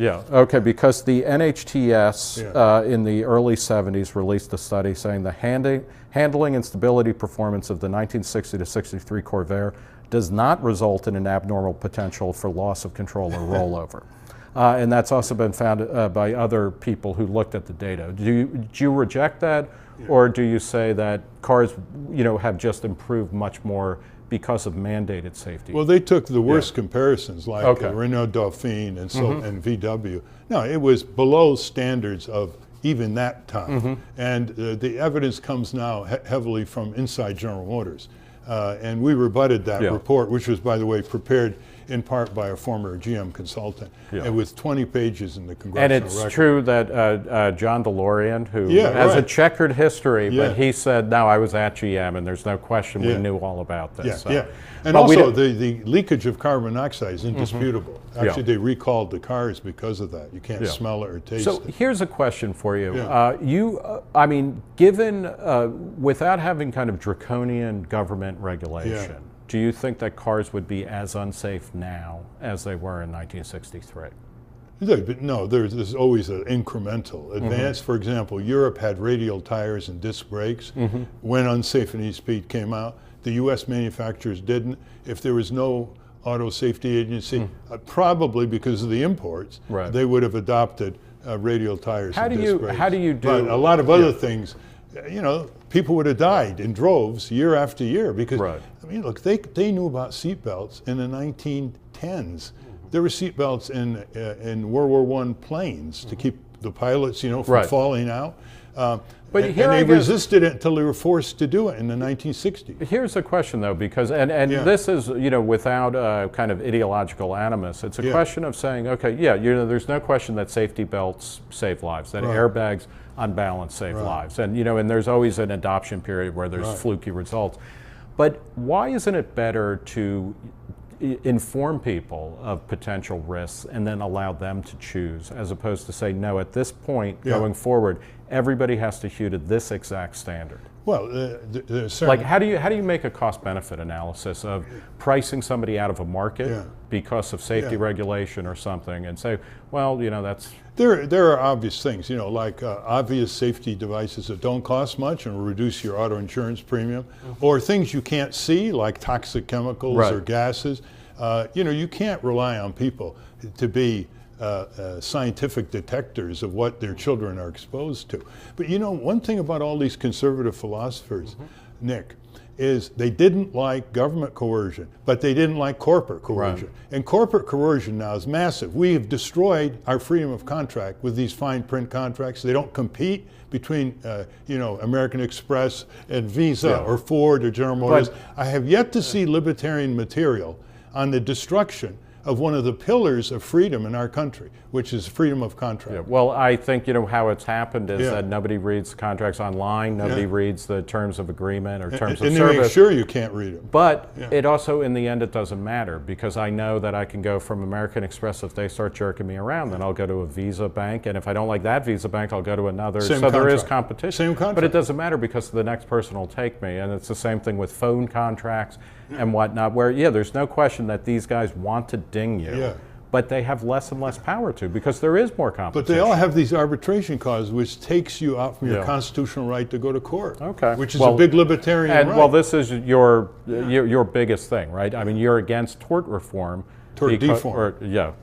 Because the NHTS in the early 70s released a study saying the handling and stability performance of the 1960 to 63 Corvair does not result in an abnormal potential for loss of control or rollover. And that's also been found by other people who looked at the data. Do you reject that, or do you say that cars, have just improved much more because of mandated safety? Well, they took the worst comparisons, like Renault Dauphine and and VW. No, it was below standards of even that time. And the evidence comes now heavily from inside General Motors. And we rebutted that report, which was, by the way, prepared in part by a former GM consultant, and with 20 pages in the congressional record. And it's record. true that John DeLorean, who has a checkered history, but he said, no, I was at GM, and there's no question we knew all about this. And also, the leakage of carbon monoxide is indisputable. Actually, they recalled the cars because of that. You can't smell it or taste it. So here's a question for you. I mean, given, without having kind of draconian government regulation, do you think that cars would be as unsafe now as they were in 1963? No, there's always an incremental advance. For example, Europe had radial tires and disc brakes when Unsafe and E-Speed came out. The U.S. manufacturers didn't. If there was no auto safety agency, probably because of the imports, they would have adopted radial tires and disc brakes. How do you do? But a lot of other things, people would have died in droves year after year because, I mean, look, they knew about seatbelts in the 1910s. There were seatbelts in World War I planes to keep the pilots, from falling out. But and they resisted it until they were forced to do it in the 1960s. Here's the question, though, because, and this is, without kind of ideological animus, it's a question of saying, okay, there's no question that safety belts save lives, that airbags on balance save lives. And, and there's always an adoption period where there's fluky results. But why isn't it better to inform people of potential risks and then allow them to choose, as opposed to say, no, at this point going forward, everybody has to hew to this exact standard? Well, like how do you make a cost-benefit analysis of pricing somebody out of a market because of safety regulation or something, and say, well, that's there are obvious things, like obvious safety devices that don't cost much and will reduce your auto insurance premium, or things you can't see, like toxic chemicals or gases. You can't rely on people to be scientific detectors of what their children are exposed to. But one thing about all these conservative philosophers, Nick, is they didn't like government coercion, but they didn't like corporate coercion. And corporate coercion now is massive. We have destroyed our freedom of contract with these fine print contracts. They don't compete between, American Express and Visa or Ford or General Motors. I have yet to see libertarian material on the destruction of one of the pillars of freedom in our country, which is freedom of contract. Well, I think how it's happened is that nobody reads contracts online, nobody reads the terms of agreement or terms of service. And they make sure you can't read them. But it also, in the end, it doesn't matter, because I know that I can go from American Express. If they start jerking me around, then I'll go to a Visa bank, and if I don't like that Visa bank, I'll go to another. There is competition. Same contract. But it doesn't matter, because the next person will take me, and it's the same thing with phone contracts and whatnot, where there's no question that these guys want to ding you, but they have less and less power to, because there is more competition. But they all have these arbitration clauses, which takes you out from your constitutional right to go to court, which is a big libertarian right. Well, this is your biggest thing, right? I mean, you're against tort reform. Tort deform.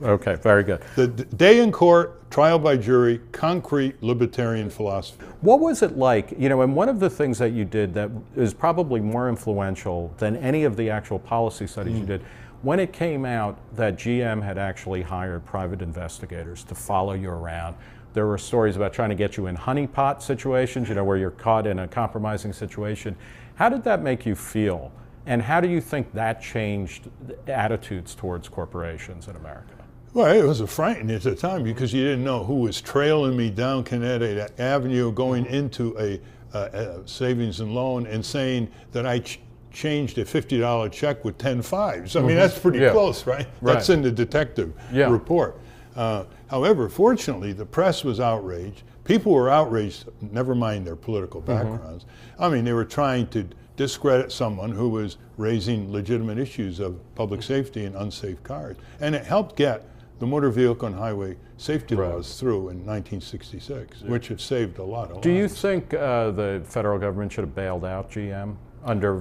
Okay, very good. The day in court, trial by jury, concrete libertarian philosophy. What was it like, and one of the things that you did that is probably more influential than any of the actual policy studies you did, when it came out that GM had actually hired private investigators to follow you around, there were stories about trying to get you in honeypot situations, where you're caught in a compromising situation. How did that make you feel? And how do you think that changed attitudes towards corporations in America? Well, it was a frightening at the time, because you didn't know who was trailing me down Connecticut Avenue going into a savings and loan and saying that I changed a $50 check with 10 fives. I mean, that's pretty close, right? That's in the detective report. However, fortunately, the press was outraged. People were outraged, never mind their political backgrounds. I mean, they were trying to discredit someone who was raising legitimate issues of public safety and unsafe cars. And it helped get the motor vehicle and highway safety laws through in 1966, which have saved a lot of lives. Do you think the federal government should have bailed out GM,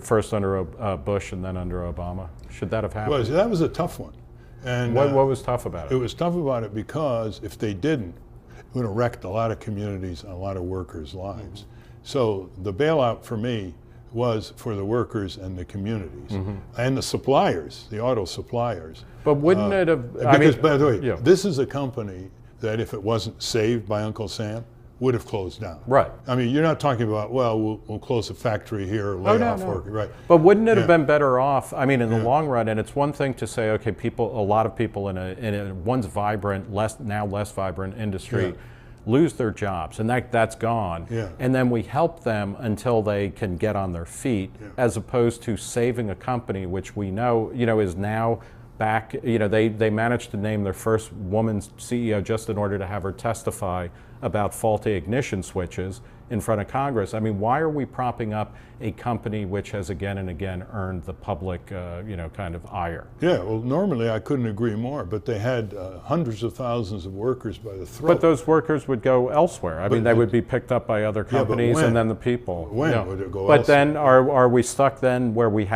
first under Bush and then under Obama? Should that have happened? Well, that was a tough one. And what was tough about it? It was tough about it because if they didn't, it would have wrecked a lot of communities and a lot of workers' lives. So the bailout for me was for the workers and the communities and the suppliers, the auto suppliers. But wouldn't it have? Because, by the way, this is a company that if it wasn't saved by Uncle Sam, would have closed down. Right. I mean, you're not talking about, well, we'll close a factory here or lay off workers. Right. But wouldn't it have been better off? I mean, in the long run, and it's one thing to say, okay, a lot of people in a once vibrant, now less vibrant industry lose their jobs, and that's gone. And then we help them until they can get on their feet, as opposed to saving a company which we know, is now back. They managed to name their first woman CEO just in order to have her testify about faulty ignition switches in front of Congress. I mean, why are we propping up a company which has again and again earned the public, kind of ire? Yeah, well, normally I couldn't agree more, but they had hundreds of thousands of workers by the throat. But those workers would go elsewhere. I mean, they would be picked up by other companies, and then the people. When would it go elsewhere? But then are we stuck then where we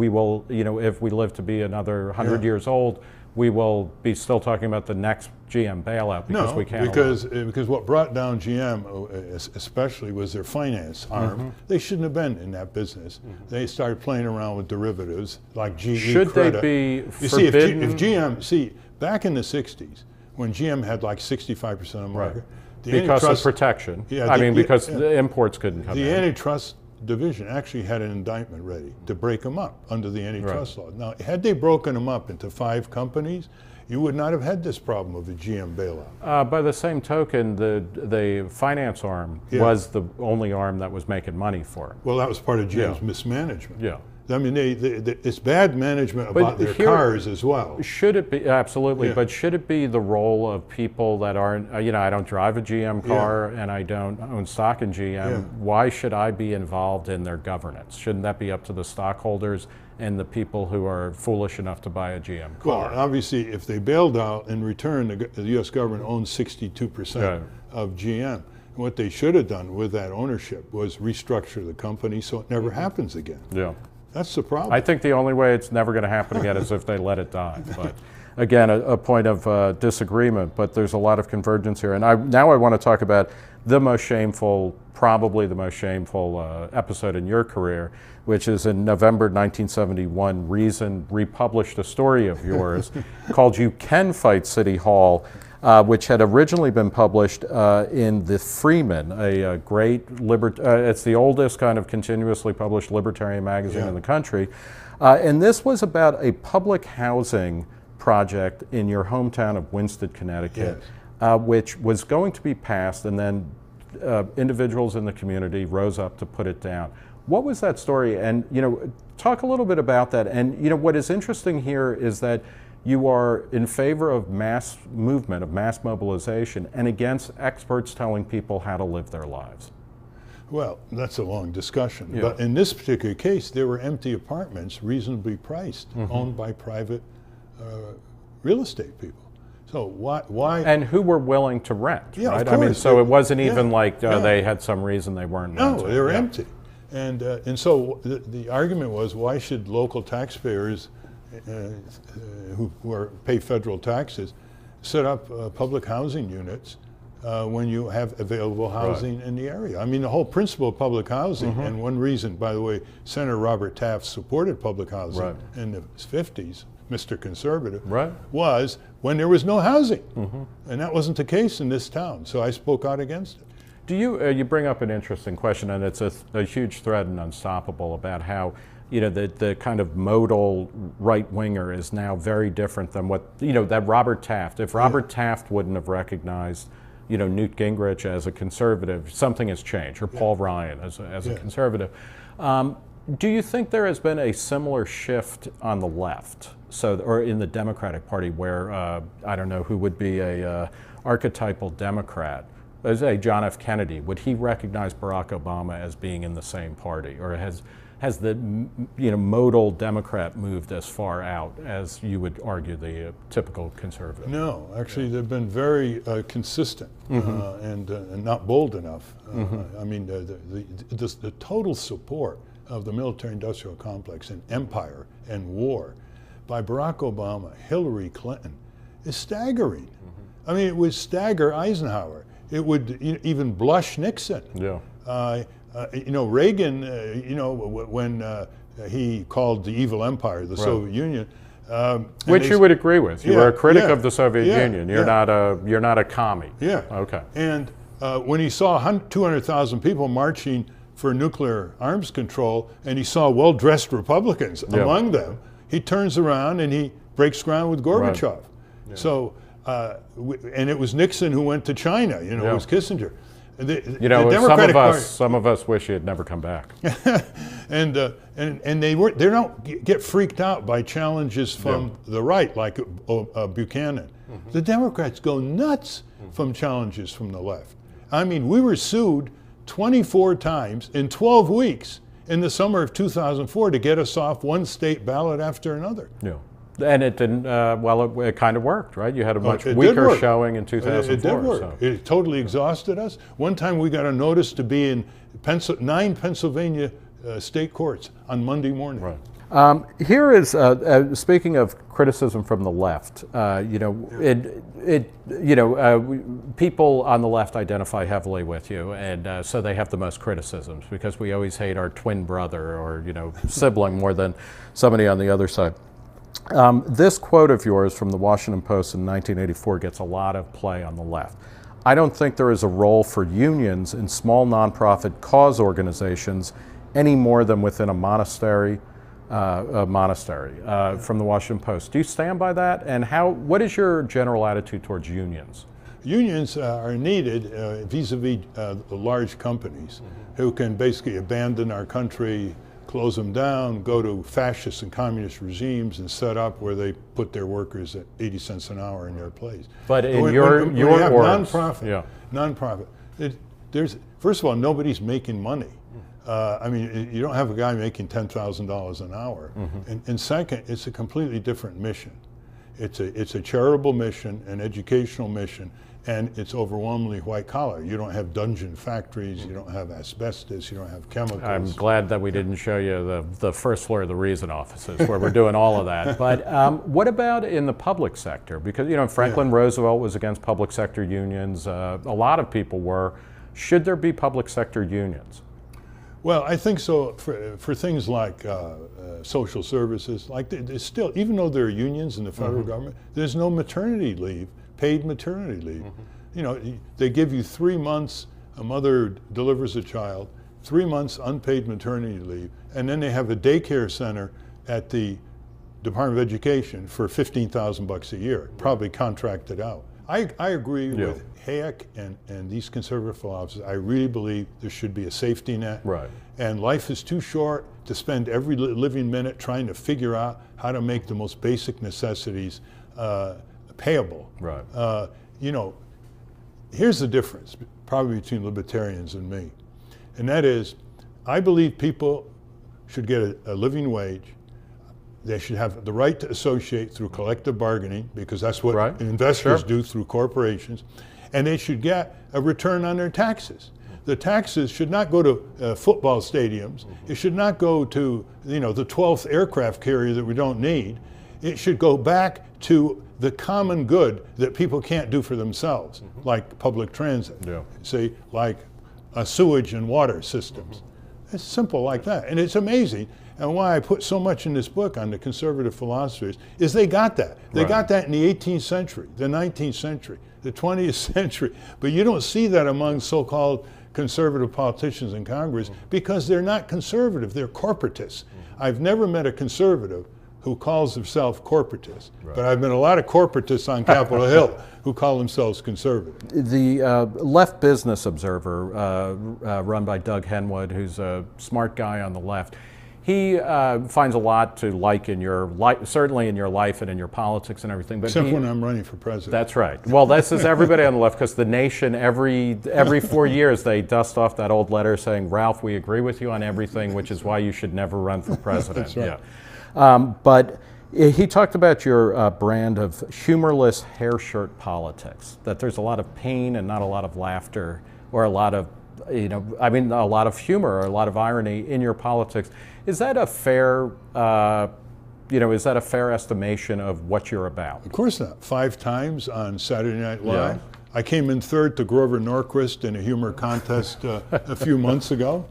will, if we live to be another 100 years old, we will be still talking about the next GM bailout because we can't. Because what brought down GM especially was their finance arm. They shouldn't have been in that business. They started playing around with derivatives like GE Should credit. They be you forbidden? See, if GM, back in the 60s, when GM had like 65% of the market, because of protection. Because the imports couldn't come in. The antitrust division actually had an indictment ready to break them up under the antitrust law. Now, had they broken them up into 5 companies, you would not have had this problem of the GM bailout. By the same token, the finance arm was the only arm that was making money for it. Well, that was part of GM's mismanagement. I mean, it's bad management about their cars as well. Should it be, absolutely, but should it be the role of people that aren't, I don't drive a GM car and I don't own stock in GM, why should I be involved in their governance? Shouldn't that be up to the stockholders and the people who are foolish enough to buy a GM car? Well, obviously, if they bailed out, in return, the U.S. government owns 62% of GM. And what they should have done with that ownership was restructure the company so it never happens again. That's the problem. I think the only way it's never going to happen again is if they let it die. But again, a point of disagreement, but there's a lot of convergence here. And now I want to talk about the most shameful, probably the most shameful episode in your career, which is in November 1971, Reason republished a story of yours called You Can Fight City Hall, which had originally been published in the Freeman, a great it's the oldest kind of continuously published libertarian magazine in the country. And this was about a public housing project in your hometown of Winston, Connecticut, which was going to be passed, and then individuals in the community rose up to put it down. What was that story? And talk a little bit about that. And what is interesting here is that you are in favor of mass movement, of mass mobilization, and against experts telling people how to live their lives. Well, that's a long discussion. But in this particular case, there were empty apartments, reasonably priced, owned by private real estate people. So why? And who were willing to rent, right? Of course. I mean, so it wasn't even like they had some reason they weren't renting. No, they were empty. And so the argument was, why should local taxpayers who pay federal taxes set up public housing units when you have available housing in the area? I mean, the whole principle of public housing, and one reason, by the way, Senator Robert Taft supported public housing in the 50s, Mr. Conservative, was when there was no housing. And that wasn't the case in this town, so I spoke out against it. Do you bring up an interesting question, and it's a huge thread in Unstoppable about how the kind of modal right-winger is now very different than what, that Robert Taft, if Robert Taft wouldn't have recognized, Newt Gingrich as a conservative, something has changed, or Paul Ryan as a conservative. Do you think there has been a similar shift on the left, or in the Democratic Party, where, I don't know who would be a archetypal Democrat, say John F. Kennedy, would he recognize Barack Obama as being in the same party, or has the modal Democrat moved as far out as you would argue the typical conservative? No, actually they've been very consistent and not bold enough. I mean, the total support of the military-industrial complex and empire and war by Barack Obama, Hillary Clinton, is staggering. I mean, it would stagger Eisenhower. It would even blush Nixon. Yeah. You know, Reagan, you know, when he called the evil empire, the Soviet Union. Which you would agree with. You were a critic of the Soviet Union. You're not a commie. Yeah. Okay. And when he saw 200,000 people marching for nuclear arms control, and he saw well-dressed Republicans among them, he turns around and he breaks ground with Gorbachev. Right. Yeah. So, and it was Nixon who went to China. You know, it was Kissinger. You know, some of us wish he had never come back. and they don't get freaked out by challenges from the right, like Buchanan. The Democrats go nuts from challenges from the left. I mean, we were sued 24 times in 12 weeks in the summer of 2004 to get us off one state ballot after another. Yeah. And it didn't, well, it kind of worked, right? You had a much weaker showing in 2004. It did work. So. It totally exhausted us. One time we got a notice to be in 9 Pennsylvania state courts on Monday morning. Right. Here is, speaking of criticism from the left, you know, people on the left identify heavily with you, and so they have the most criticisms because we always hate our twin brother or, you know, sibling more than somebody on the other side. This quote of yours from the Washington Post in 1984 gets a lot of play on the left. I don't think there is a role for unions in small nonprofit cause organizations any more than within a monastery, from the Washington Post. Do you stand by that? And what is your general attitude towards unions? Unions are needed vis-a-vis the large companies who can basically abandon our country, close them down, go to fascist and communist regimes and set up where they put their workers at 80 cents an hour in their place. But in your words, nonprofit, first of all, nobody's making money. I mean, you don't have a guy making $10,000 an hour. And second, it's a completely different mission. It's a charitable mission, an educational mission, and it's overwhelmingly white collar. You don't have dungeon factories, you don't have asbestos, you don't have chemicals. I'm glad that we didn't show you the first floor of the Reason offices where we're doing all of that. But what about in the public sector? Because, you know, Franklin Roosevelt was against public sector unions. A lot of people were. Should there be public sector unions? Well, I think so for things like social services. Like still, even though there are unions in the federal government, there's no maternity leave, paid maternity leave. You know, they give you 3 months, a mother delivers a child, 3 months unpaid maternity leave, and then they have a daycare center at the Department of Education for $15,000 a year, probably contracted out. I agree with Hayek and these conservative philosophers. I really believe there should be a safety net. Right. And life is too short to spend every living minute trying to figure out how to make the most basic necessities payable. Right. You know, here's the difference probably between libertarians and me. And that is, I believe people should get a living wage. They should have the right to associate through collective bargaining, because that's what investors do through corporations. And they should get a return on their taxes. The taxes should not go to football stadiums. It should not go to, you know, the 12th aircraft carrier that we don't need. It should go back to the common good that people can't do for themselves, like public transit, say, like sewage and water systems. It's simple like that, and it's amazing. And why I put so much in this book on the conservative philosophers is they got that. They got that in the 18th century, the 19th century, the 20th century. But you don't see that among so-called conservative politicians in Congress because they're not conservative, they're corporatists. I've never met a conservative who calls himself corporatist, but I've met a lot of corporatists on Capitol Hill who call themselves conservative. The Left Business Observer, run by Doug Henwood, who's a smart guy on the left, he finds a lot to like in your life, certainly in your life and in your politics and everything. But except when I'm running for president. That's right. Well, this is everybody on the left, because the Nation, every 4 years, they dust off that old letter saying, Ralph, we agree with you on everything, which is why you should never run for president. That's right. But he talked about your brand of humorless hair shirt politics, that there's a lot of pain and not a lot of laughter, or a lot of, you know, I mean, a lot of humor or a lot of irony in your politics. Is that a fair is that a fair estimation of what you're about? Of course not. 5 times on Saturday Night Live. I came in 3rd to Grover Norquist in a humor contest a few months ago.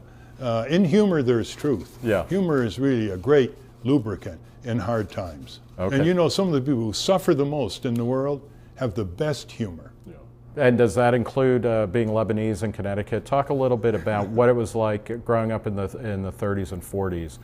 In humor, there's truth. Humor is really a great lubricant in hard times. And some of the people who suffer the most in the world have the best humor. And does that include being Lebanese in Connecticut? Talk a little bit about what it was like growing up in the 30s and 40s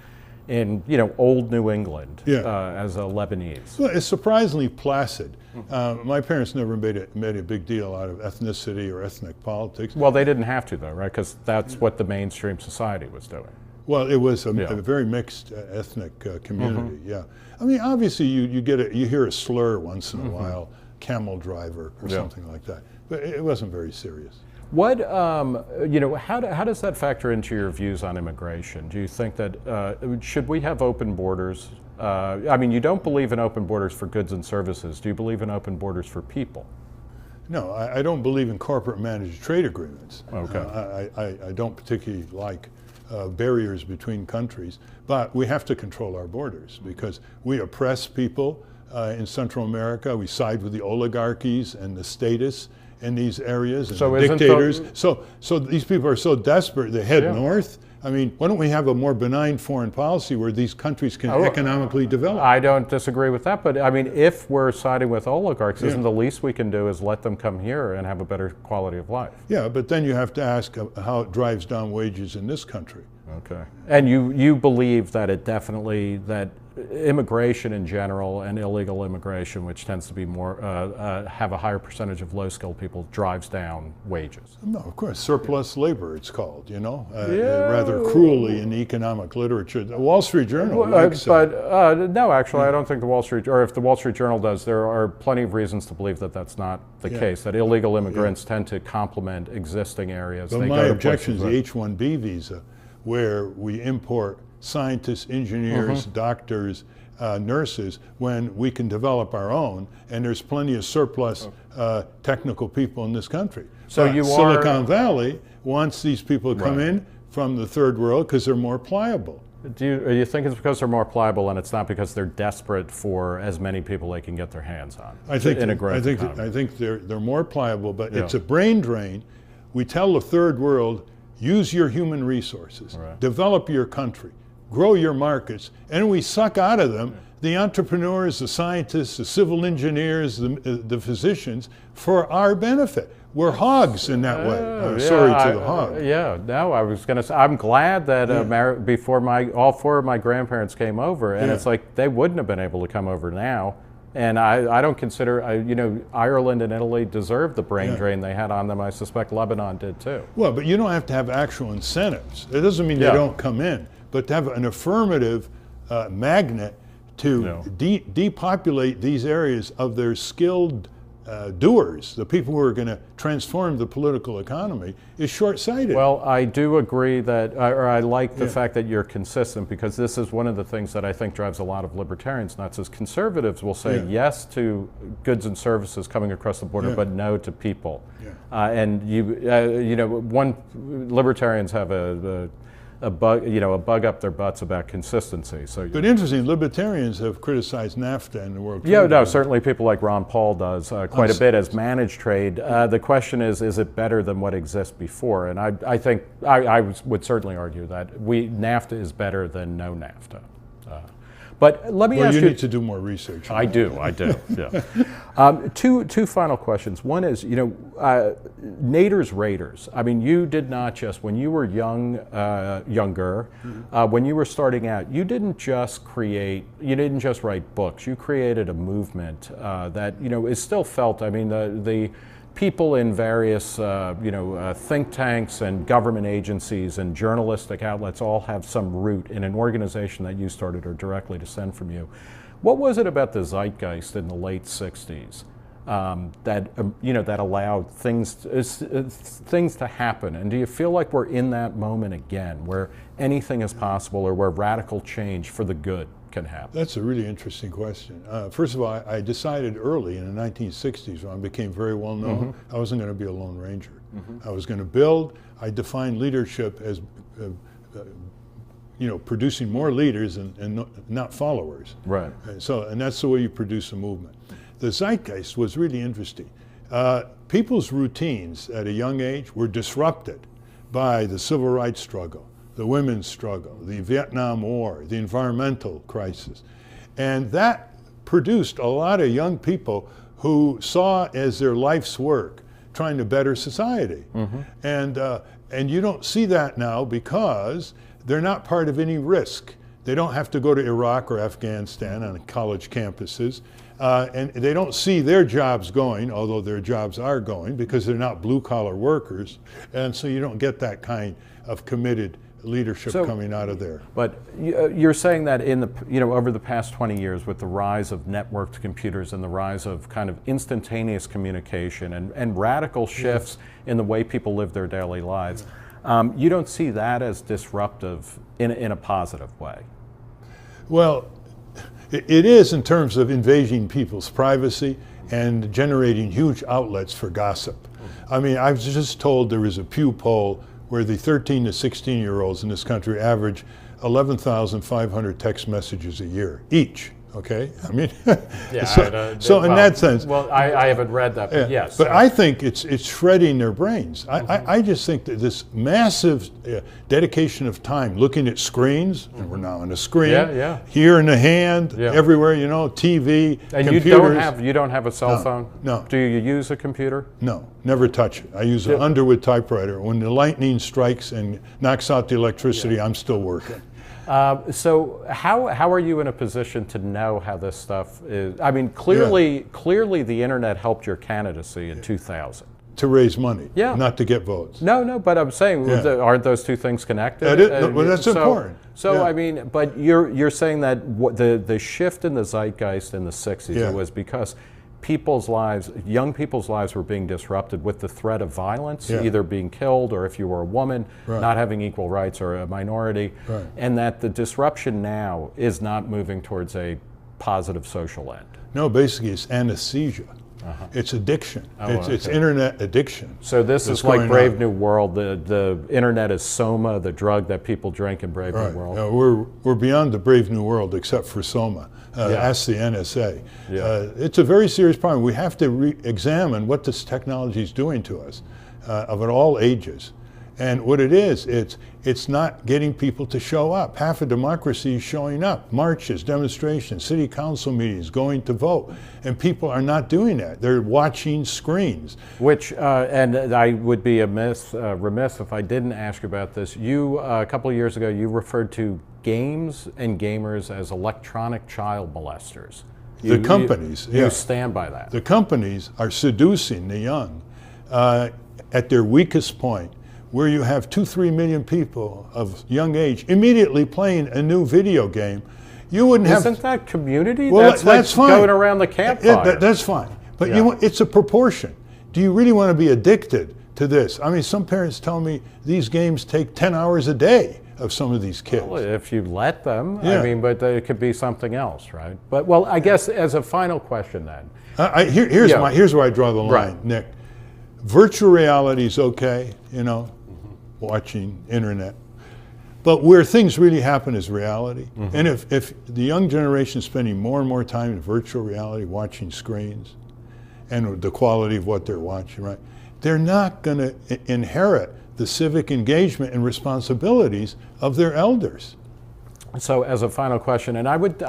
in old New England as a Lebanese. Well, it's surprisingly placid. My parents never made a big deal out of ethnicity or ethnic politics. Well, they didn't have to though, right? Because that's what the mainstream society was doing. Well, it was a very mixed ethnic community. I mean, obviously you hear a slur once in a while, camel driver or something like that, but it wasn't very serious. What, how does that factor into your views on immigration? Do you think that, should we have open borders? I mean, you don't believe in open borders for goods and services. Do you believe in open borders for people? No, I don't believe in corporate managed trade agreements. Okay. I don't particularly like barriers between countries, but we have to control our borders because we oppress people in Central America. We side with the oligarchies and the statists in these areas and the dictators. So these people are so desperate they head north. I mean, why don't we have a more benign foreign policy where these countries can economically develop? I don't disagree with that, but I mean, if we're siding with oligarchs, isn't the least we can do is let them come here and have a better quality of life? Yeah, but then you have to ask how it drives down wages in this country. Okay. And you believe that that immigration in general and illegal immigration, which tends to be more, have a higher percentage of low-skilled people, drives down wages? No, of course. Surplus labor, it's called, rather cruelly in the economic literature. The Wall Street Journal likes that. No, actually, I don't think the Wall Street, or if the Wall Street Journal does, there are plenty of reasons to believe that that's not the case, that illegal immigrants tend to complement existing areas. But my objection is the H-1B visa, where we import scientists, engineers, doctors, nurses, when we can develop our own, and there's plenty of surplus technical people in this country. So Silicon Valley wants these people to come in from the third world because they're more pliable. Do you think it's because they're more pliable and it's not because they're desperate for as many people they can get their hands on? I think they're more pliable, but it's a brain drain. We tell the third world, use your human resources, develop your country, grow your markets, and we suck out of them the entrepreneurs, the scientists, the civil engineers, the physicians for our benefit. We're hogs in that way. Sorry to the hog. I was going to say, I'm glad that before all 4 of my grandparents came over, and it's like they wouldn't have been able to come over now. And I don't consider, Ireland and Italy deserve the brain drain they had on them. I suspect Lebanon did too. Well, but you don't have to have actual incentives. It doesn't mean they don't come in, but to have an affirmative magnet to depopulate these areas of their skilled doers, the people who are going to transform the political economy, is short-sighted. Well, I do agree that, or I like the fact that you're consistent, because this is one of the things that I think drives a lot of libertarians nuts, is conservatives will say yes to goods and services coming across the border, but no to people. And libertarians have a bug up their butts about consistency. So, but interesting, libertarians have criticized NAFTA in the World Trade Organization. Certainly people like Ron Paul does quite a bit as managed trade. The question is it better than what exists before? And I think I would certainly argue that NAFTA is better than no NAFTA. But let me ask you. You need to do more research. I do. Yeah. Two final questions. One is, Nader's Raiders. I mean, you did not just, when you were younger, when you were starting out, you didn't just write books. You created a movement that, is still felt. I mean, the people in various, think tanks and government agencies and journalistic outlets all have some root in an organization that you started or directly descend from you. What was it about the zeitgeist in the late 60s that allowed things to happen? And do you feel like we're in that moment again, where anything is possible, or where radical change for the good can happen? That's a really interesting question. First of all, I decided early in the 1960s, when I became very well known, I wasn't going to be a lone ranger. I was going to build. I defined leadership as producing more leaders and not followers. Right. And that's the way you produce a movement. The zeitgeist was really interesting. People's routines at a young age were disrupted by the civil rights struggle, the women's struggle, the Vietnam War, the environmental crisis. And that produced a lot of young people who saw as their life's work trying to better society. And you don't see that now because they're not part of any risk. They don't have to go to Iraq or Afghanistan on college campuses. And they don't see their jobs going, although their jobs are going, because they're not blue-collar workers. And so you don't get that kind of committed leadership coming out of there. But you're saying that in the, over the past 20 years, with the rise of networked computers and the rise of kind of instantaneous communication and radical shifts in the way people live their daily lives, you don't see that as disruptive in a positive way? Well, it is in terms of invading people's privacy and generating huge outlets for gossip. I mean, I was just told there was a Pew poll where the 13 to 16-year-olds in this country average 11,500 text messages a year each. Okay, I mean, so in that sense. Well, I haven't read that, but yes. But I think it's shredding their brains. I just think that this massive dedication of time looking at screens, and we're now on a screen, here in the hand, everywhere, TV, and computers. you don't have a cell phone? No. Do you use a computer? No, never touch it. I use an Underwood typewriter. When the lightning strikes and knocks out the electricity, I'm still working. So how are you in a position to know how this stuff is? I mean, clearly the internet helped your candidacy in 2000. To raise money, not to get votes. No, but I'm saying, aren't those two things connected? Well, that's important. So I mean, but you're saying that the shift in the zeitgeist in the 60s was because young people's lives were being disrupted with the threat of violence, either being killed or if you were a woman, not having equal rights or a minority, and that the disruption now is not moving towards a positive social end. No, basically it's anesthesia. It's addiction. It's internet addiction. So this is like Brave New World. The internet is Soma, the drug that people drink in Brave New World. No, we're beyond the Brave New World except for Soma. Ask the NSA. It's a very serious problem. We have to re-examine what this technology is doing to us of at all ages. And what it is, it's not getting people to show up. Half of democracy is showing up. Marches, demonstrations, city council meetings, going to vote. And people are not doing that. They're watching screens. Which, and I would be remiss if I didn't ask you about this. You, a couple of years ago, you referred to games and gamers as electronic child molesters. The companies, you stand by that. The companies are seducing the young at their weakest point, where you have 2-3 million people of young age immediately playing a new video game. You wouldn't have. Isn't that community? Well, that's fine. Going around the campfire. That's fine. But it's a proportion. Do you really want to be addicted to this? I mean, some parents tell me these games take 10 hours a day of some of these kids. Well, if you let them, I mean, but it could be something else, right? But, well, I guess as a final question then. Here's where I draw the line, Nick. Virtual reality is okay, watching internet. But where things really happen is reality. And if the young generation is spending more and more time in virtual reality, watching screens, and the quality of what they're watching, right, they're not going to inherit the civic engagement and responsibilities of their elders. So as a final question, and I would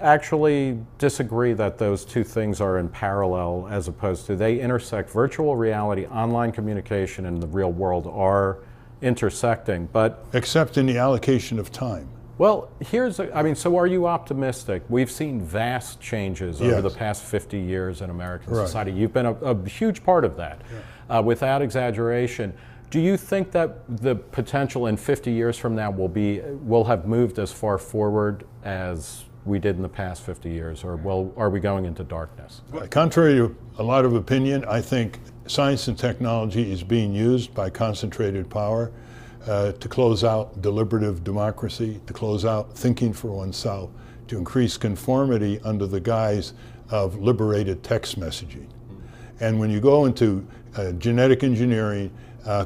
actually disagree that those two things are in parallel, as opposed to they intersect. Virtual reality, online communication, and the real world are intersecting, but except in the allocation of time. Well, so are you optimistic? We've seen vast changes over the past 50 years in American society. You've been a huge part of that, without exaggeration. Do you think that the potential in 50 years from now will have moved as far forward as we did in the past 50 years, or are we going into darkness? Contrary to a lot of opinion, I think science and technology is being used by concentrated power to close out deliberative democracy, to close out thinking for oneself, to increase conformity under the guise of liberated text messaging. And when you go into genetic engineering,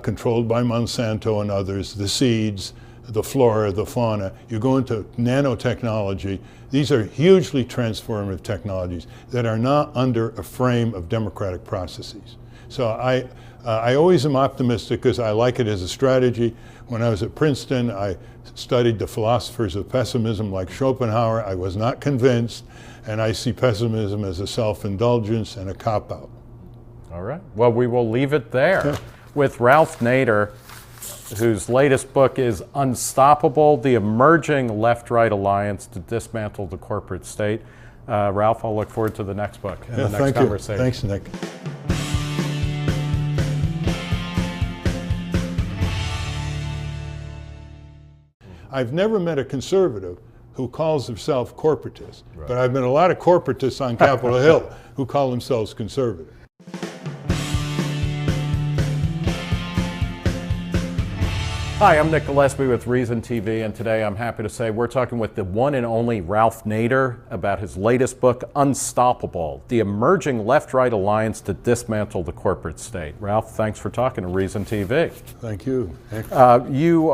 controlled by Monsanto and others, the seeds, the flora, the fauna, you go into nanotechnology. These are hugely transformative technologies that are not under a frame of democratic processes. So I always am optimistic because I like it as a strategy. When I was at Princeton, I studied the philosophers of pessimism like Schopenhauer. I was not convinced, and I see pessimism as a self-indulgence and a cop-out. All right. Well, we will leave it there with Ralph Nader, whose latest book is Unstoppable, the Emerging Left-Right Alliance to Dismantle the Corporate State. Ralph, I'll look forward to the next book and the next conversation. Thanks, Nick. I've never met a conservative who calls himself corporatist, but I've met a lot of corporatists on Capitol Hill who call themselves conservative. Hi, I'm Nick Gillespie with Reason TV, and today I'm happy to say we're talking with the one and only Ralph Nader about his latest book, Unstoppable, the Emerging Left-Right Alliance to Dismantle the Corporate State. Ralph, thanks for talking to Reason TV. Thank you. You,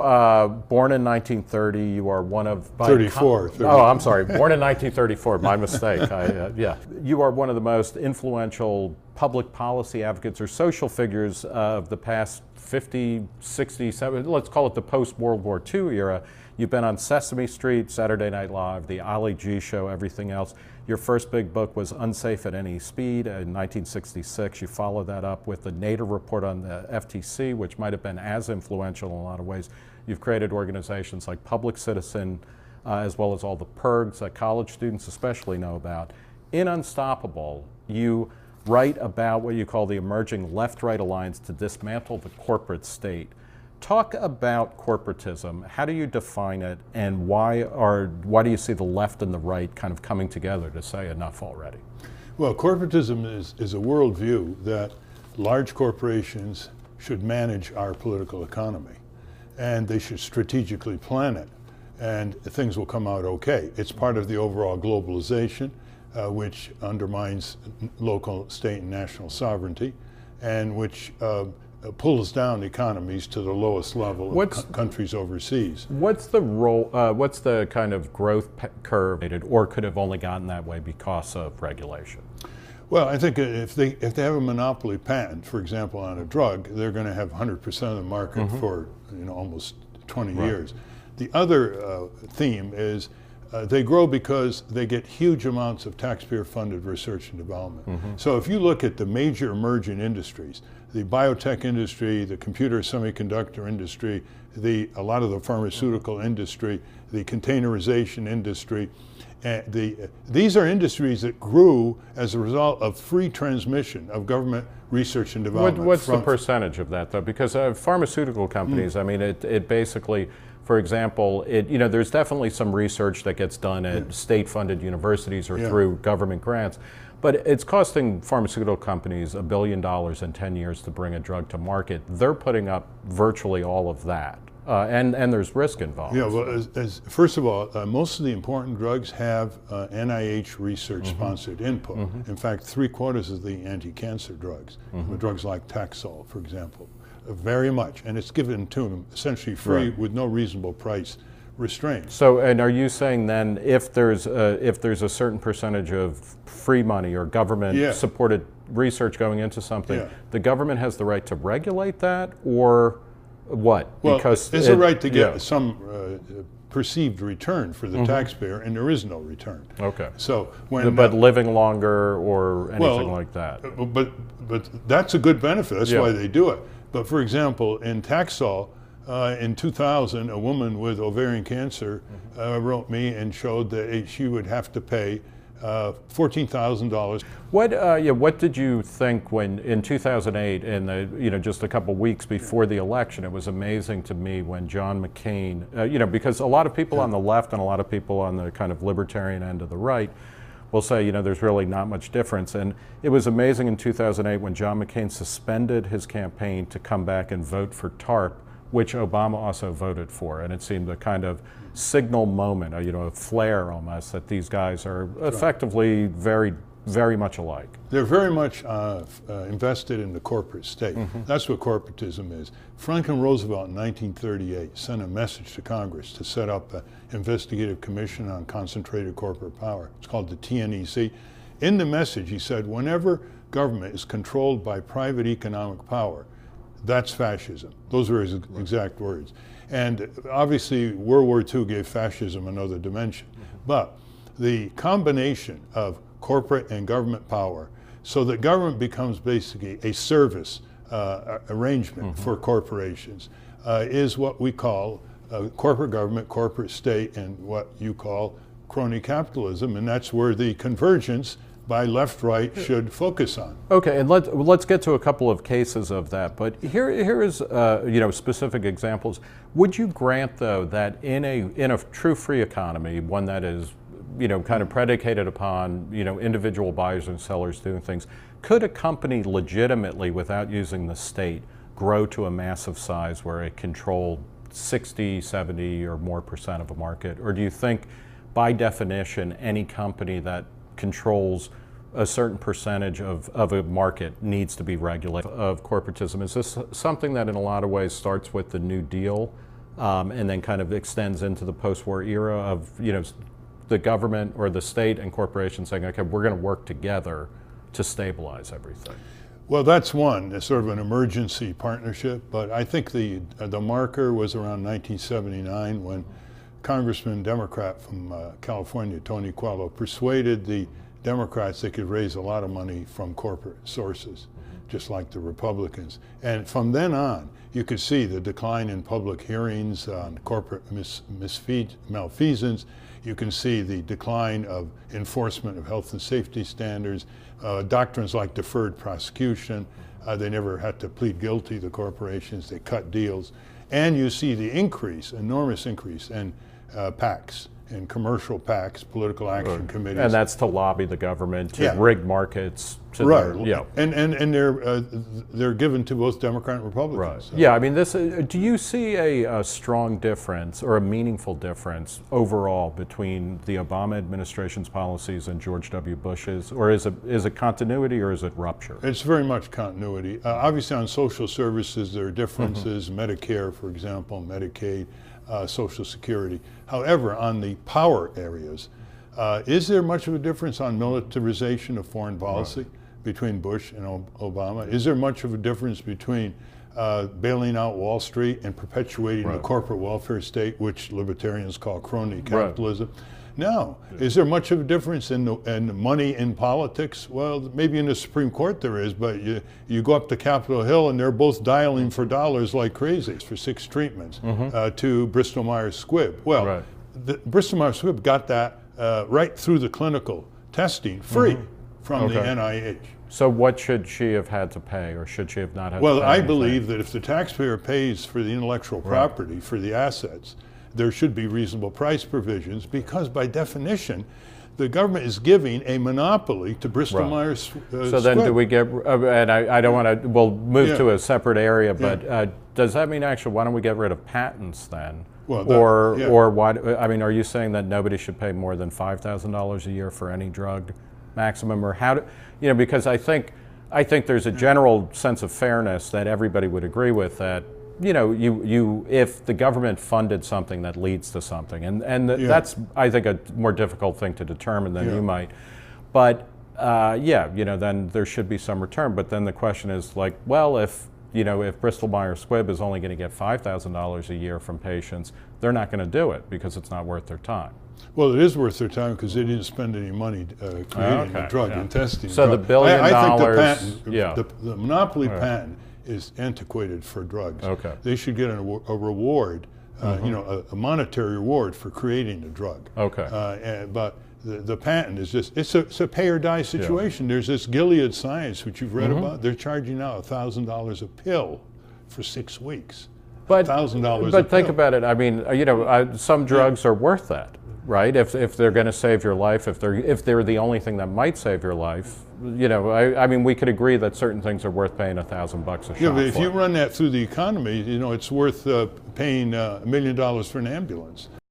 born in 1930, you are one of... 34. Oh, I'm sorry, born in 1934, my mistake. Yeah. You are one of the most influential public policy advocates or social figures of the past 50, 60, 70, let's call it the post-World War II era. You've been on Sesame Street, Saturday Night Live, the Ali G Show, everything else. Your first big book was Unsafe at Any Speed in 1966. You followed that up with the Nader report on the FTC, which might have been as influential in a lot of ways. You've created organizations like Public Citizen, as well as all the PIRGs that college students especially know about. In Unstoppable, you write about what you call the emerging left-right alliance to dismantle the corporate state. Talk about corporatism. How do you define it, and why do you see the left and the right kind of coming together to say enough already? Well, corporatism is a worldview that large corporations should manage our political economy, and they should strategically plan it, and things will come out okay. It's part of the overall globalization, which undermines local, state, and national sovereignty, and which pulls down economies to the lowest level of countries overseas. What's the role? What's the kind of growth curve, or could have only gotten that way because of regulation? Well, I think if they have a monopoly patent, for example, on a drug, they're going to have 100% of the market for almost 20 years. The other theme is they grow because they get huge amounts of taxpayer-funded research and development. So if you look at the major emerging industries, the biotech industry, the computer semiconductor industry, a lot of the pharmaceutical industry, the containerization industry, these are industries that grew as a result of free transmission of government research and development. What's the percentage of that, though? Because pharmaceutical companies, I mean, it basically, for example, there's definitely some research that gets done at state-funded universities or through government grants, but it's costing pharmaceutical companies $1 billion in 10 years to bring a drug to market. They're putting up virtually all of that, and there's risk involved. Yeah, well, first of all, most of the important drugs have NIH research-sponsored input. In fact, 3/4 of the anti-cancer drugs, drugs like Taxol, for example, very much, and it's given to them essentially free with no reasonable price restraint. So, and are you saying then, if there's a certain percentage of free money or government-supported research going into something, the government has the right to regulate that, or what? Well, because there's a right to get some perceived return for the taxpayer, and there is no return. Okay. So but living longer or anything like that. But that's a good benefit. That's why they do it. But for example, in Taxol, in 2000, a woman with ovarian cancer wrote me and showed that she would have to pay $14,000. What did you think when in 2008, and just a couple weeks before the election? It was amazing to me when John McCain, because a lot of people on the left and a lot of people on the kind of libertarian end of the right will say, there's really not much difference. And it was amazing in 2008 when John McCain suspended his campaign to come back and vote for TARP, which Obama also voted for. And it seemed a kind of signal moment, a flare almost, that these guys are effectively very very much alike? They're very much invested in the corporate state. That's what corporatism is. Franklin Roosevelt in 1938 sent a message to Congress to set up an investigative commission on concentrated corporate power. It's called the TNEC. In the message, he said, whenever government is controlled by private economic power, that's fascism. Those were his exact words. And obviously, World War II gave fascism another dimension. But the combination of corporate and government power, so that government becomes basically a service arrangement for corporations, is what we call corporate government, corporate state, and what you call crony capitalism, and that's where the convergence by left-right should focus on. Okay, and let's get to a couple of cases of that. But here is specific examples. Would you grant, though, that in a true free economy, one that is kind of predicated upon individual buyers and sellers doing things, could a company legitimately, without using the state, grow to a massive size where it controlled 60, 70, or more % of a market? Or do you think, by definition, any company that controls a certain percentage of a market needs to be regulated of corporatism? Is this something that in a lot of ways starts with the New Deal and then kind of extends into the post-war era of the government or the state and corporations saying, okay, we're going to work together to stabilize everything? Well, that's one, sort of an emergency partnership, but I think the marker was around 1979 when Congressman Democrat from California, Tony Coelho, persuaded the Democrats they could raise a lot of money from corporate sources, just like the Republicans. And from then on, you could see the decline in public hearings on corporate malfeasance. You can see the decline of enforcement of health and safety standards, doctrines like deferred prosecution. They never had to plead guilty, the corporations. They cut deals. And you see the increase, enormous increase in PACs, in commercial PACs, political action committees. And that's to lobby the government to rig markets. To and they're given to both Democrat and Republicans. Right. So. Yeah, I mean, do you see a strong difference or a meaningful difference overall between the Obama administration's policies and George W. Bush's? Or is it continuity or is it rupture? It's very much continuity. Obviously on social services there are differences, Medicare, for example, Medicaid, Social Security. However, on the power areas, is there much of a difference on militarization of foreign policy between Bush and Obama? Is there much of a difference between bailing out Wall Street and perpetuating the corporate welfare state, which libertarians call crony capitalism? No. Is there much of a difference in money in politics? Well, maybe in the Supreme Court there is, but you go up to Capitol Hill and they're both dialing for dollars like crazy for 6 treatments to Bristol-Myers Squibb. Well, Bristol-Myers Squibb got that right through the clinical testing free from the NIH. So what should she have had to pay, or should she have not had to pay? Well, I believe that if the taxpayer pays for the intellectual property, for the assets, there should be reasonable price provisions, because by definition, the government is giving a monopoly to Bristol-Myers Squibb. So then do we get, and I don't want to, we'll move to a separate area, but does that mean actually, why don't we get rid of patents then? Well, or why, I mean, are you saying that nobody should pay more than $5,000 a year for any drug maximum, or how do, because I think there's a general sense of fairness that everybody would agree with, that if the government funded something that leads to something, and that's, I think, a more difficult thing to determine than you might, but then there should be some return. But then the question is, like, well, if Bristol-Myers Squibb is only going to get $5,000 a year from patients, they're not going to do it because it's not worth their time. Well, it is worth their time because they didn't spend any money creating the drug and testing. So the $1 billion, I think the patent, the monopoly patent, is antiquated for drugs. They should get a reward, a monetary reward for creating the drug. But the patent is just, it's a pay or die situation. There's this Gilead Science, which you've read about. They're charging now $1,000 a pill for 6 weeks. But $1,000 But think about it. I mean, some drugs are worth that, right? If they're going to save your life, if they're the only thing that might save your life, I mean, we could agree that certain things are worth paying $1,000 a shot. Yeah, but if you run that through the economy, it's worth paying $1 million for an ambulance.